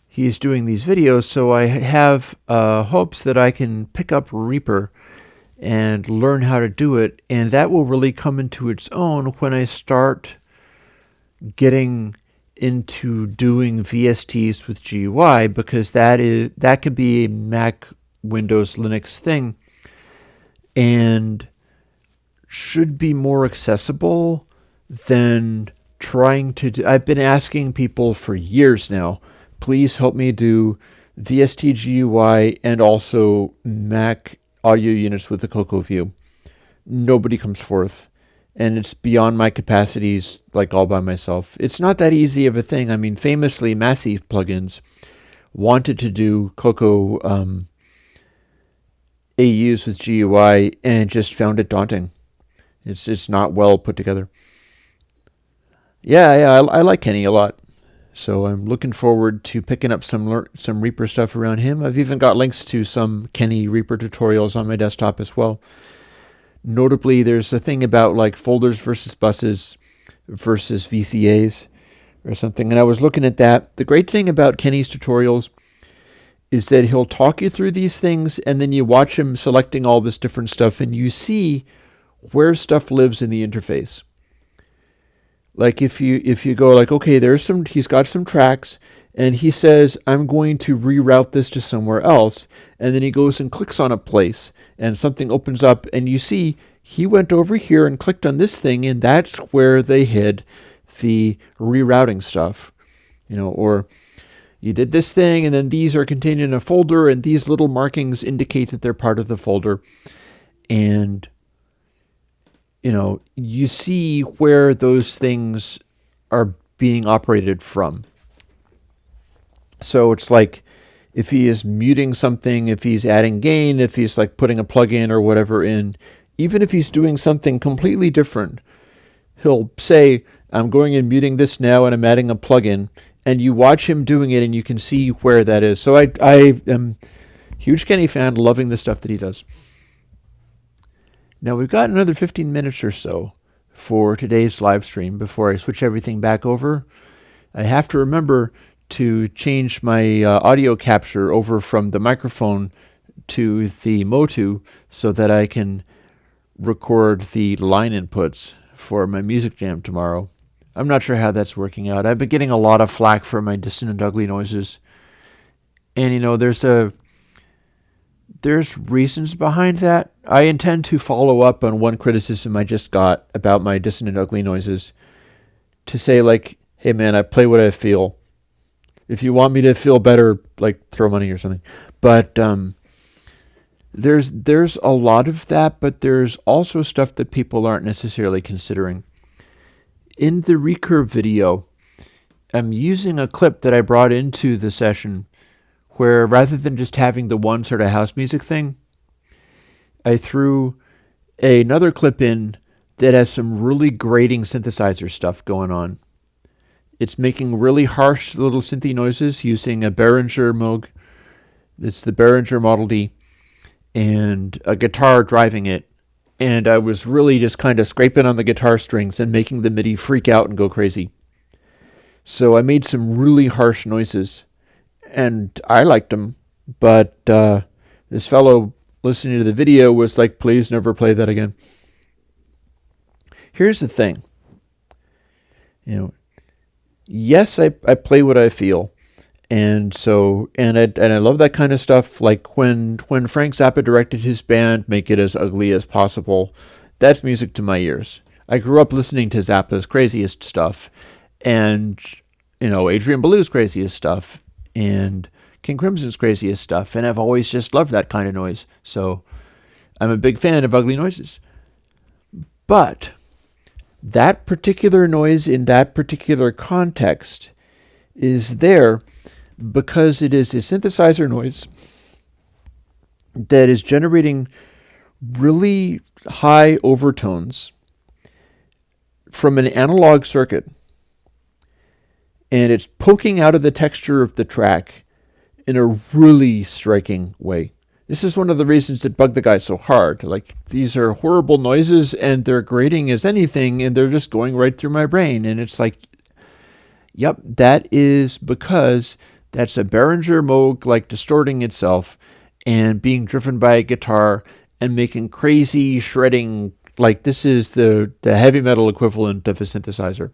he's doing these videos, so I have hopes that I can pick up Reaper and learn how to do it, and that will really come into its own when I start getting into doing VSTs with GUI, because that could be a Mac Windows Linux thing, and should be more accessible than trying to do. I've been asking people for years now, please help me do VST GUI and also Mac audio units with the Cocoa View. Nobody comes forth, and it's beyond my capacities, like all by myself. It's not that easy of a thing. I mean, famously, Massey plugins wanted to do Cocoa AUs with GUI and just found it daunting. It's not well put together. Yeah, I like Kenny a lot. So I'm looking forward to picking up some Reaper stuff around him. I've even got links to some Kenny Reaper tutorials on my desktop as well. Notably, there's a thing about like folders versus buses versus VCAs or something. And I was looking at that. The great thing about Kenny's tutorials is that he'll talk you through these things, and then you watch him selecting all this different stuff, and you see where stuff lives in the interface. Like if you go like, okay, he's got some tracks, and he says, I'm going to reroute this to somewhere else, and then he goes and clicks on a place, and something opens up, and you see he went over here and clicked on this thing, and that's where they hid the rerouting stuff, or you did this thing, and then these are contained in a folder, and these little markings indicate that they're part of the folder, and you see where those things are being operated from. So it's like if he is muting something, if he's adding gain, if he's like putting a plugin or whatever in, even if he's doing something completely different, he'll say, I'm going and muting this now and I'm adding a plugin, and you watch him doing it and you can see where that is. So I am a huge Kenny fan, loving the stuff that he does. Now we've got another 15 minutes or so for today's live stream before I switch everything back over. I have to remember to change my audio capture over from the microphone to the Motu so that I can record the line inputs for my music jam tomorrow. I'm not sure how that's working out. I've been getting a lot of flack for my distant and ugly noises. And there's reasons behind that. I intend to follow up on one criticism I just got about my distant and ugly noises to say, like, hey man, I play what I feel. If you want me to feel better, like, throw money or something. But there's a lot of that, but there's also stuff that people aren't necessarily considering. In the recurve video, I'm using a clip that I brought into the session where rather than just having the one sort of house music thing, I threw another clip in that has some really grating synthesizer stuff going on. It's making really harsh little synthy noises using a Behringer Moog. It's the Behringer Model D, and a guitar driving it. And I was really just kind of scraping on the guitar strings and making the MIDI freak out and go crazy. So I made some really harsh noises, and I liked them, but this fellow listening to the video was like, please never play that again. Here's the thing. Yes, I play what I feel. And so, and I love that kind of stuff. Like when Frank Zappa directed his band, make it as ugly as possible. That's music to my ears. I grew up listening to Zappa's craziest stuff, and Adrian Belew's craziest stuff, and King Crimson's craziest stuff, and I've always just loved that kind of noise. So I'm a big fan of ugly noises. But that particular noise in that particular context is there because it is a synthesizer noise that is generating really high overtones from an analog circuit, and it's poking out of the texture of the track in a really striking way. This is one of the reasons that bugged the guy so hard. Like, these are horrible noises, and they're grating as anything, and they're just going right through my brain. And it's like, yep, that is because that's a Behringer Moog, like, distorting itself and being driven by a guitar and making crazy shredding. Like, this is the heavy metal equivalent of a synthesizer.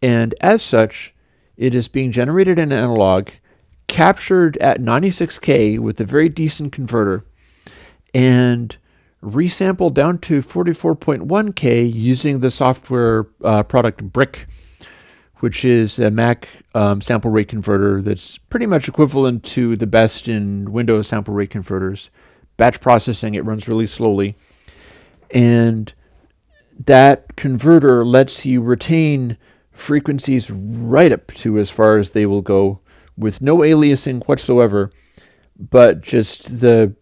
And as such, it is being generated in analog, captured at 96K with a very decent converter and resampled down to 44.1K using the software product Brick, which is a Mac sample rate converter that's pretty much equivalent to the best in Windows sample rate converters. Batch processing, it runs really slowly. And that converter lets you retain frequencies right up to as far as they will go with no aliasing whatsoever, but just the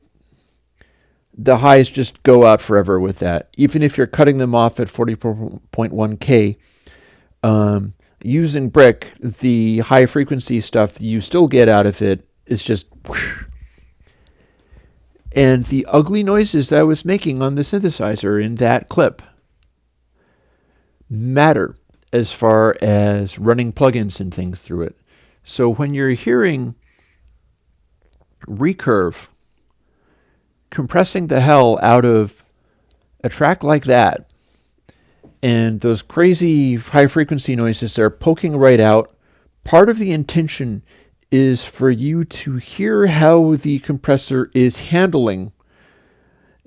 highs just go out forever with that. Even if you're cutting them off at 44.1K, using Brick, the high frequency stuff you still get out of it is just whoosh. And the ugly noises that I was making on the synthesizer in that clip matter as far as running plugins and things through it. So when you're hearing recurve compressing the hell out of a track like that, and those crazy high frequency noises are poking right out, part of the intention is for you to hear how the compressor is handling.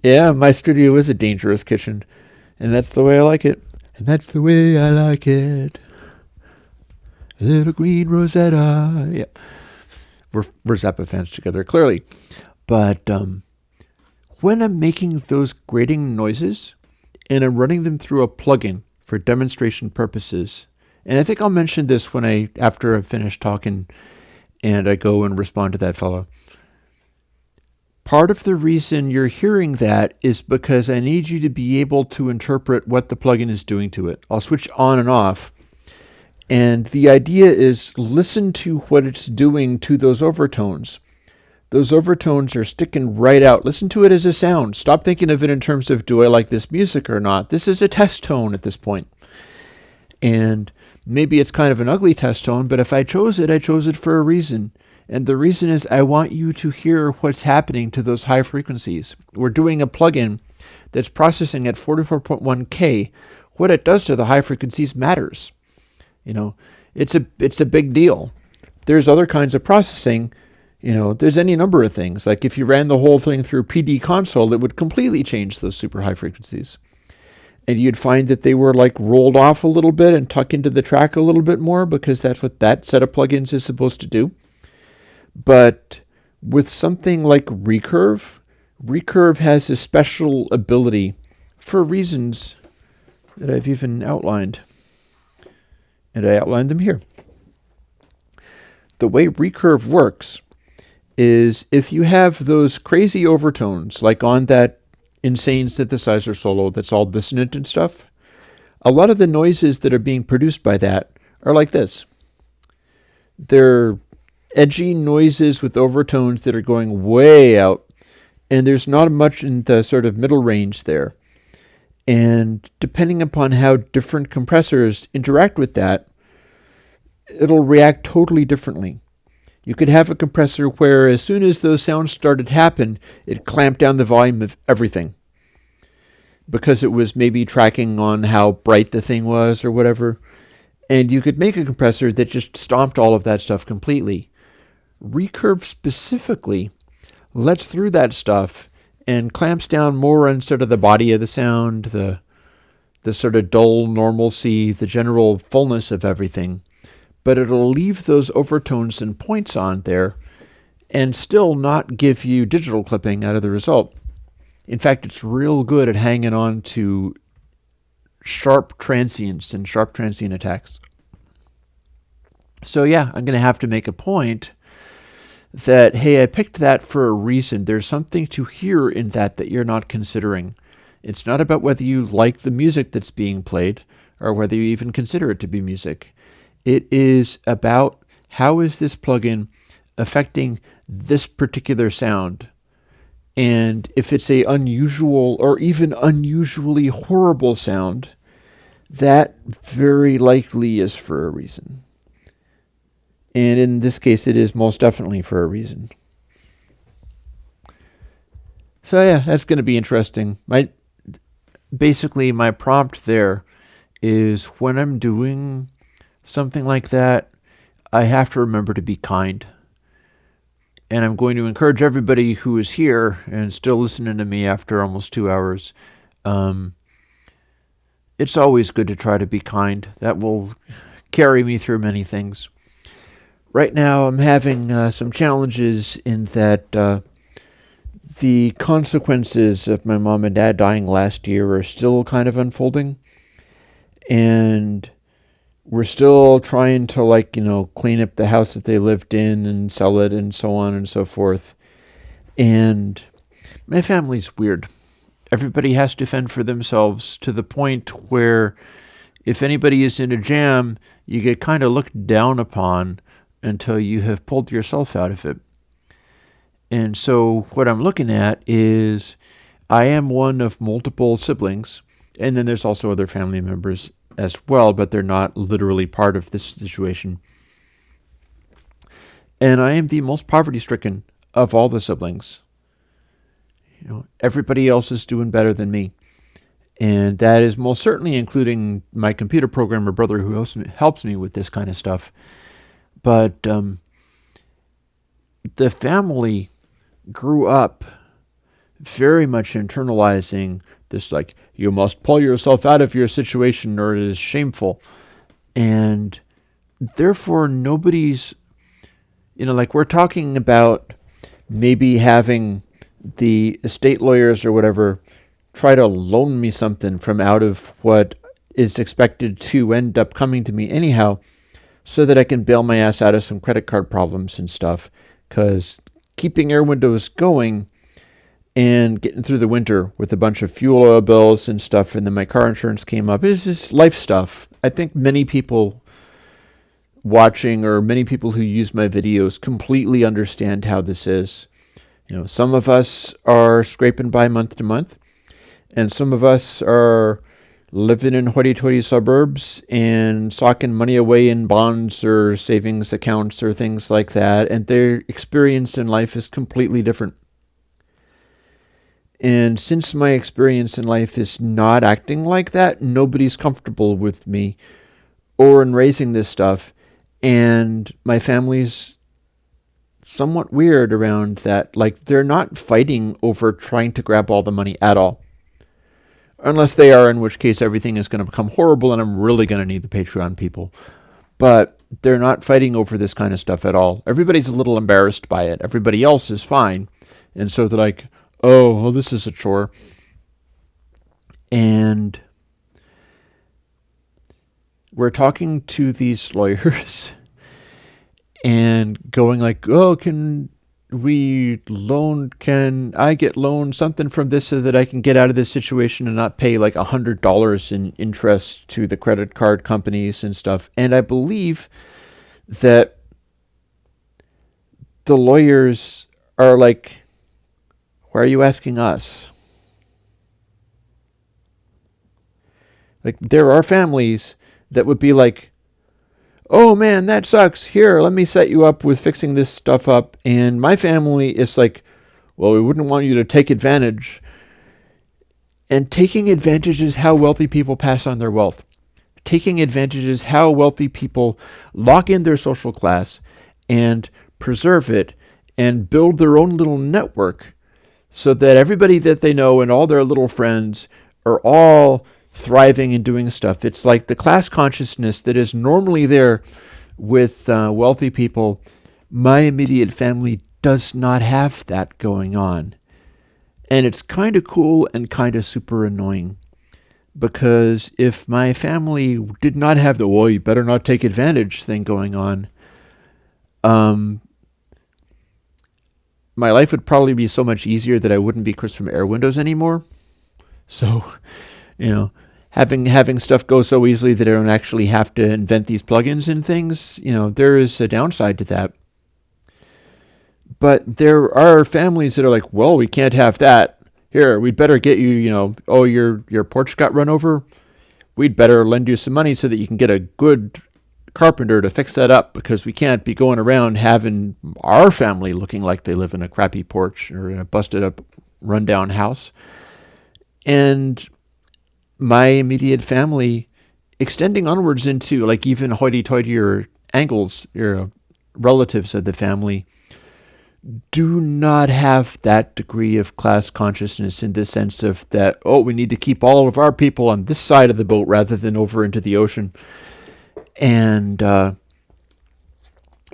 Yeah, my studio is a dangerous kitchen, and that's the way I like it. And that's the way I like it. Little green Rosetta. Yeah. We're Zappa fans together, clearly. But when I'm making those grating noises and I'm running them through a plugin for demonstration purposes, and I think I'll mention this after I've finished talking and I go and respond to that fellow. Part of the reason you're hearing that is because I need you to be able to interpret what the plugin is doing to it. I'll switch on and off. And the idea is listen to what it's doing to those overtones. Those overtones are sticking right out. Listen to it as a sound. Stop thinking of it in terms of, do I like this music or not? This is a test tone at this point. And maybe it's kind of an ugly test tone, but if I chose it for a reason. And the reason is I want you to hear what's happening to those high frequencies. We're doing a plugin that's processing at 44.1K. What it does to the high frequencies matters. You know, it's a big deal. There's other kinds of processing. You know, there's any number of things. Like if you ran the whole thing through PD console, it would completely change those super high frequencies. And you'd find that they were like rolled off a little bit and tuck into the track a little bit more because that's what that set of plugins is supposed to do. But with something like recurve has a special ability for reasons that I've even outlined. And I outlined them here. The way recurve works is if you have those crazy overtones, like on that insane synthesizer solo that's all dissonant and stuff, a lot of the noises that are being produced by that are like this. They're edgy noises with overtones that are going way out, and there's not much in the sort of middle range there. And depending upon how different compressors interact with that, it'll react totally differently. You could have a compressor where as soon as those sounds started to happen, it clamped down the volume of everything because it was maybe tracking on how bright the thing was or whatever. And you could make a compressor that just stomped all of that stuff completely. Recurve specifically lets through that stuff and clamps down more on sort of the body of the sound, the sort of dull normalcy, the general fullness of everything. But it'll leave those overtones and points on there and still not give you digital clipping out of the result. In fact, it's real good at hanging on to sharp transients and sharp transient attacks. So yeah, I'm going to have to make a point that, hey, I picked that for a reason. There's something to hear in that you're not considering. It's not about whether you like the music that's being played or whether you even consider it to be music. It is about how is this plugin affecting this particular sound. And if it's a unusual or even unusually horrible sound, that very likely is for a reason. And in this case, it is most definitely for a reason. So yeah, that's going to be interesting. Basically, my prompt there is when I'm doing something like that, I have to remember to be kind. And I'm going to encourage everybody who is here and still listening to me after almost 2 hours. It's always good to try to be kind. That will carry me through many things. Right now, I'm having some challenges in that the consequences of my mom and dad dying last year are still kind of unfolding. And we're still trying to, clean up the house that they lived in and sell it and so on and so forth. And my family's weird. Everybody has to fend for themselves to the point where if anybody is in a jam, you get kind of looked down upon until you have pulled yourself out of it. And so what I'm looking at is I am one of multiple siblings, and then there's also other family members as well, but they're not literally part of this situation. And I am the most poverty-stricken of all the siblings. Everybody else is doing better than me. And that is most certainly including my computer programmer brother who helps me with this kind of stuff. But the family grew up very much internalizing this, you must pull yourself out of your situation or it is shameful. And therefore, nobody's, we're talking about maybe having the estate lawyers or whatever try to loan me something from out of what is expected to end up coming to me anyhow, so that I can bail my ass out of some credit card problems and stuff. Because keeping air windows going and getting through the winter with a bunch of fuel oil bills and stuff, and then my car insurance came up, is just life stuff. I think many people watching or many people who use my videos completely understand how this is. Some of us are scraping by month to month, and some of us are living in hoity-toity suburbs and socking money away in bonds or savings accounts or things like that, and their experience in life is completely different. And since my experience in life is not acting like that, nobody's comfortable with me or in raising this stuff, and my family's somewhat weird around that. They're not fighting over trying to grab all the money at all. Unless they are, in which case everything is going to become horrible and I'm really going to need the Patreon people. But they're not fighting over this kind of stuff at all. Everybody's a little embarrassed by it. Everybody else is fine. And so they're like, oh, well, this is a chore. And we're talking to these lawyers and going oh, can I get loaned something from this so that I can get out of this situation and not pay $100 in interest to the credit card companies and stuff. And I believe that the lawyers are why are you asking us? There are families that would be oh man, that sucks. Here, let me set you up with fixing this stuff up. And my family is well, we wouldn't want you to take advantage. And taking advantage is how wealthy people pass on their wealth. Taking advantage is how wealthy people lock in their social class and preserve it and build their own little network so that everybody that they know and all their little friends are all thriving and doing stuff. It's like the class consciousness that is normally there with wealthy people. My immediate family does not have that going on. And it's kind of cool and kind of super annoying. Because if my family did not have the, well, you better not take advantage thing going on, my life would probably be so much easier that I wouldn't be Chris from Air Windows anymore. So, having stuff go so easily that I don't actually have to invent these plugins and things, there is a downside to that. But there are families that are well, we can't have that. Here, we'd better get you, oh, your porch got run over. We'd better lend you some money so that you can get a good carpenter to fix that up, because we can't be going around having our family looking like they live in a crappy porch or in a busted up, rundown house. And my immediate family, extending onwards into even hoity-toity or angles, relatives of the family, do not have that degree of class consciousness in the sense of that, oh, we need to keep all of our people on this side of the boat rather than over into the ocean. And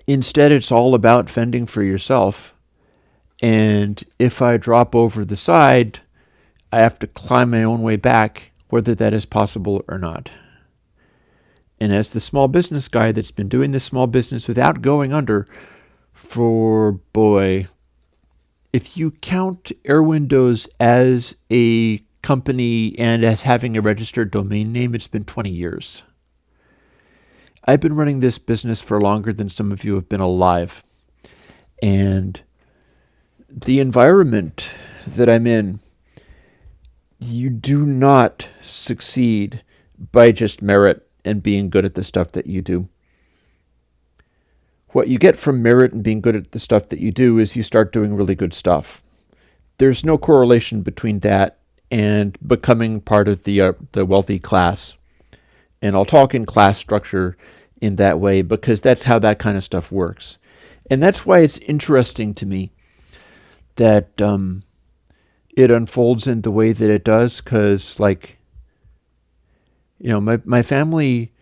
instead, it's all about fending for yourself. And if I drop over the side, I have to climb my own way back, whether that is possible or not. And as the small business guy that's been doing this small business without going under for, boy, if you count Air Windows as a company and as having a registered domain name, it's been 20 years. I've been running this business for longer than some of you have been alive. And the environment that I'm in, you do not succeed by just merit and being good at the stuff that you do. What you get from merit and being good at the stuff that you do is you start doing really good stuff. There's no correlation between that and becoming part of the wealthy class. And I'll talk in class structure in that way because that's how that kind of stuff works. And that's why it's interesting to me that it unfolds in the way that it does, because, like, you know, my family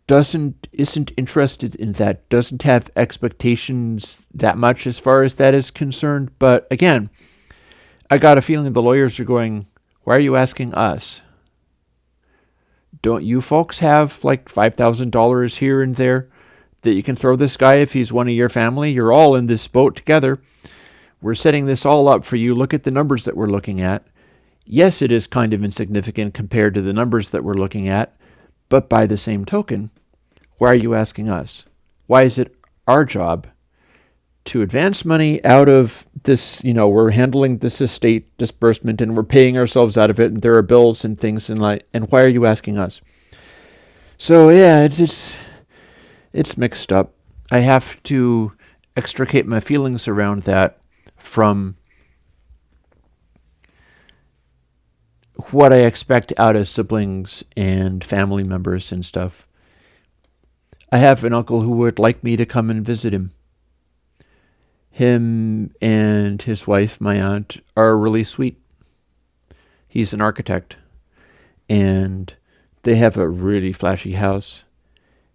isn't interested in that, doesn't have expectations that much as far as that is concerned. But again, I got a feeling the lawyers are going, why are you asking us? Don't you folks have like $5,000 here and there that you can throw this guy if he's one of your family? You're all in this boat together. We're setting this all up for you. Look at the numbers that we're looking at. Yes, it is kind of insignificant compared to the numbers that we're looking at, but by the same token, why are you asking us? Why is it our job to advance money out of this? You know, we're handling this estate disbursement and we're paying ourselves out of it, and there are bills and things, and why are you asking us? So yeah, it's mixed up. I have to extricate my feelings around that from what I expect out of siblings and family members and stuff. I have an uncle who would like me to come and visit him. Him and his wife, my aunt, are really sweet. He's an architect, and they have a really flashy house.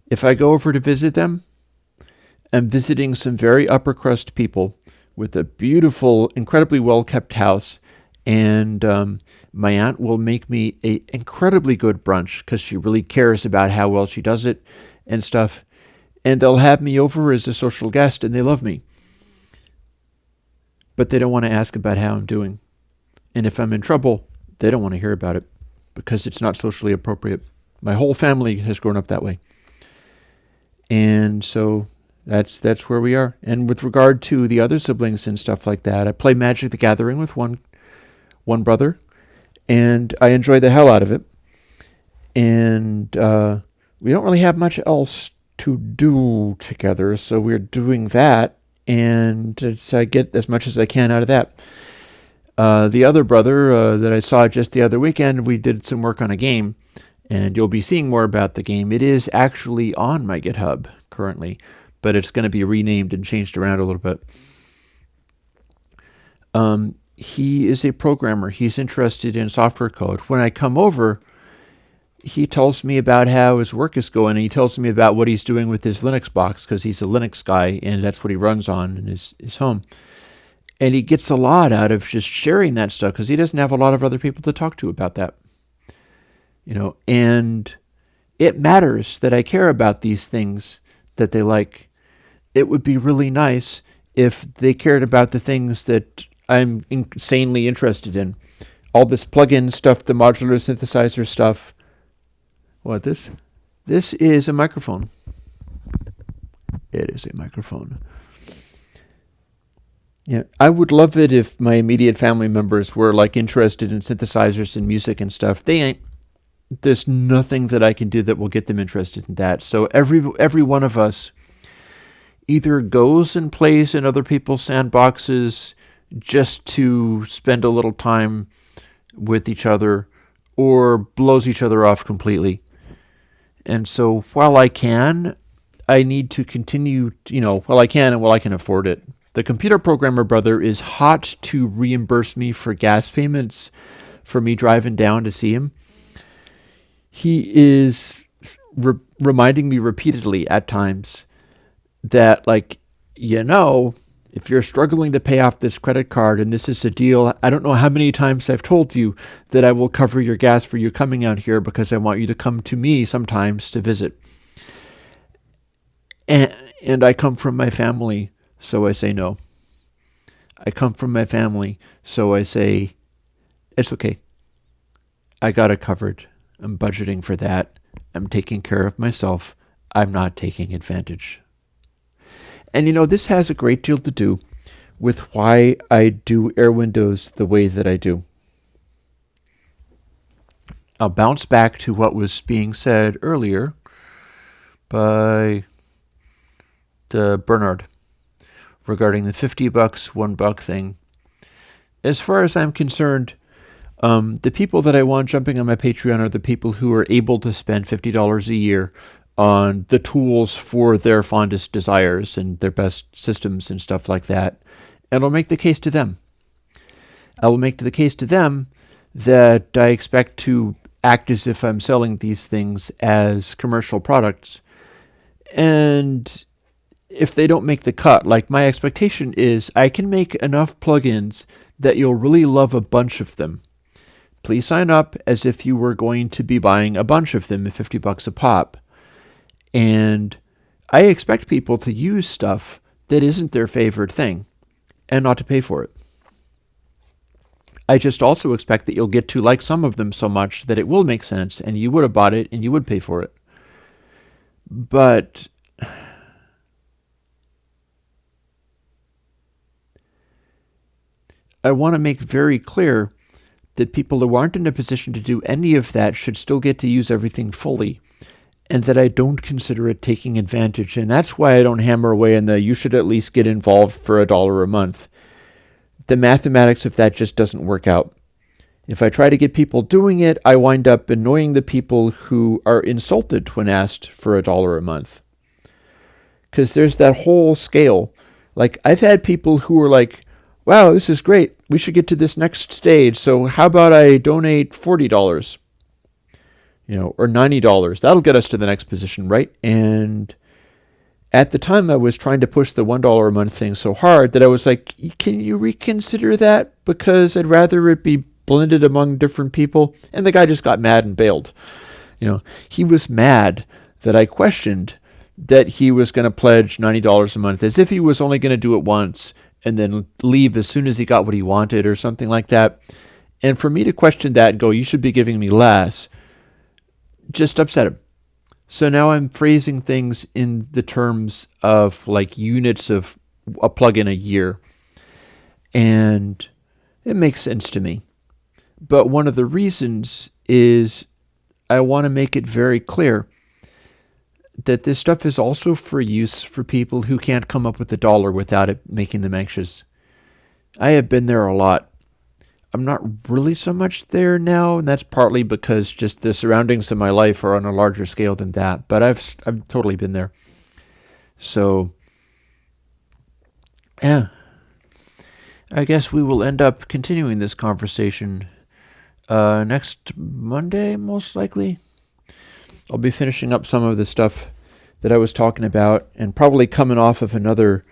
If I go over to visit them, I'm visiting some very upper crust people with a beautiful, incredibly well-kept house, and my aunt will make me a incredibly good brunch because she really cares about how well she does it and stuff. And they'll have me over as a social guest, and they love me. But they don't want to ask about how I'm doing. And if I'm in trouble, they don't want to hear about it because it's not socially appropriate. My whole family has grown up that way. And so that's where we are. And with regard to the other siblings and stuff like that, I play Magic the Gathering with one brother, and I enjoy the hell out of it. And we don't really have much else to do together, so we're doing that, and I get as much as I can out of that. The other brother that I saw just the other weekend, we did some work on a game, and you'll be seeing more about the game. It is actually on my GitHub currently, but it's going to be renamed and changed around a little bit. He is a programmer. He's interested in software code. When I come over, he tells me about how his work is going, and he tells me about what he's doing with his Linux box, because he's a Linux guy, and that's what he runs on in his home. And he gets a lot out of just sharing that stuff, because he doesn't have a lot of other people to talk to about that. You know, and it matters that I care about these things that they like. It would be really nice if they cared about the things that I'm insanely interested in. All this plug-in stuff, the modular synthesizer stuff. What, this? This is a microphone. It is a microphone. Yeah, I would love it if my immediate family members were like interested in synthesizers and music and stuff. They ain't. There's nothing that I can do that will get them interested in that. So every one of us either goes and plays in other people's sandboxes just to spend a little time with each other, or blows each other off completely. And so while I can, I need to continue, while I can and while I can afford it, The computer programmer brother is hot to reimburse me for gas payments for me driving down to see him. He is reminding me repeatedly at times that, like, if you're struggling to pay off this credit card and this is a deal, I don't know how many times I've told you that I will cover your gas for you coming out here because I want you to come to me sometimes to visit. And I come from my family, so I say no. I come from my family, so I say, it's okay. I got it covered. I'm budgeting for that. I'm taking care of myself. I'm not taking advantage. And this has a great deal to do with why I do Air Windows the way that I do. I'll bounce back to what was being said earlier by the Bernard regarding the $50, $1 thing. As far as I'm concerned, the people that I want jumping on my Patreon are the people who are able to spend $50 a year on the tools for their fondest desires and their best systems and stuff like that. And I'll make the case to them. I will make the case to them that I expect to act as if I'm selling these things as commercial products. And if they don't make the cut, like, my expectation is I can make enough plugins that you'll really love a bunch of them. Please sign up as if you were going to be buying a bunch of them at $50 a pop. And I expect people to use stuff that isn't their favorite thing and not to pay for it. I just also expect that you'll get to like some of them so much that it will make sense and you would have bought it and you would pay for it. But I want to make very clear that people who aren't in a position to do any of that should still get to use everything fully, and that I don't consider it taking advantage. And that's why I don't hammer away on the you should at least get involved for $1 a month. The mathematics of that just doesn't work out. If I try to get people doing it, I wind up annoying the people who are insulted when asked for $1 a month. Because there's that whole scale. Like, I've had people who are like, wow, this is great. We should get to this next stage. So how about I donate $40? Or $90. That'll get us to the next position, right? And at the time, I was trying to push the $1 a month thing so hard that I was like, can you reconsider that? Because I'd rather it be blended among different people. And the guy just got mad and bailed. He was mad that I questioned that he was going to pledge $90 a month as if he was only going to do it once and then leave as soon as he got what he wanted or something like that. And for me to question that and go, you should be giving me less, just upset him. So now I'm phrasing things in the terms of like units of a plugin a year. And it makes sense to me. But one of the reasons is I want to make it very clear that this stuff is also for use for people who can't come up with $1 without it making them anxious. I have been there a lot. I'm not really so much there now, and that's partly because just the surroundings of my life are on a larger scale than that, but I've totally been there. So, yeah. I guess we will end up continuing this conversation next Monday, most likely. I'll be finishing up some of the stuff that I was talking about and probably coming off of another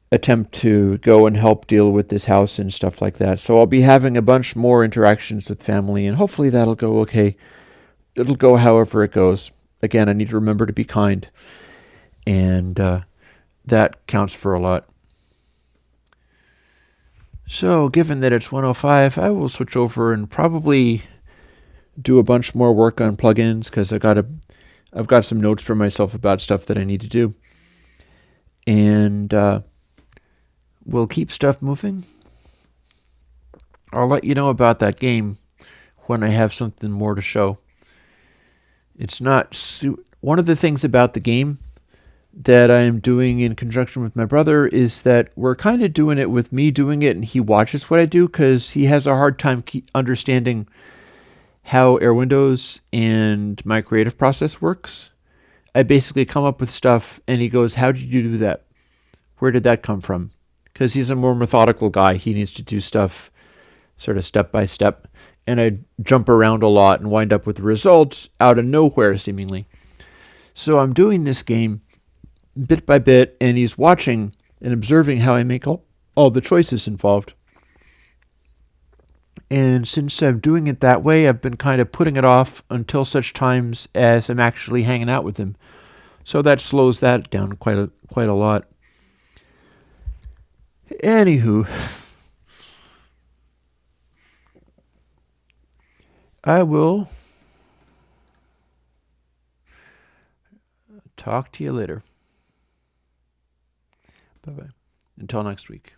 attempt to go and help deal with this house and stuff like that. So I'll be having a bunch more interactions with family, and hopefully that'll go okay. It'll go however it goes. Again, I need to remember to be kind, and that counts for a lot. So given that it's 1:05, I will switch over and probably do a bunch more work on plugins because I've got some notes for myself about stuff that I need to do. And we'll keep stuff moving. I'll let you know about that game when I have something more to show. It's not one of the things about the game that I'm doing in conjunction with my brother is that we're kind of doing it with me doing it, and he watches what I do because he has a hard time understanding how Air Windows and my creative process works. I basically come up with stuff, and he goes, "How did you do that?" Where did that come from? Because he's a more methodical guy. He needs to do stuff sort of step by step. And I jump around a lot and wind up with results out of nowhere, seemingly. So I'm doing this game bit by bit, and he's watching and observing how I make all the choices involved. And since I'm doing it that way, I've been kind of putting it off until such times as I'm actually hanging out with him. So that slows that down quite a lot. Anywho, I will talk to you later. Bye-bye. Until next week.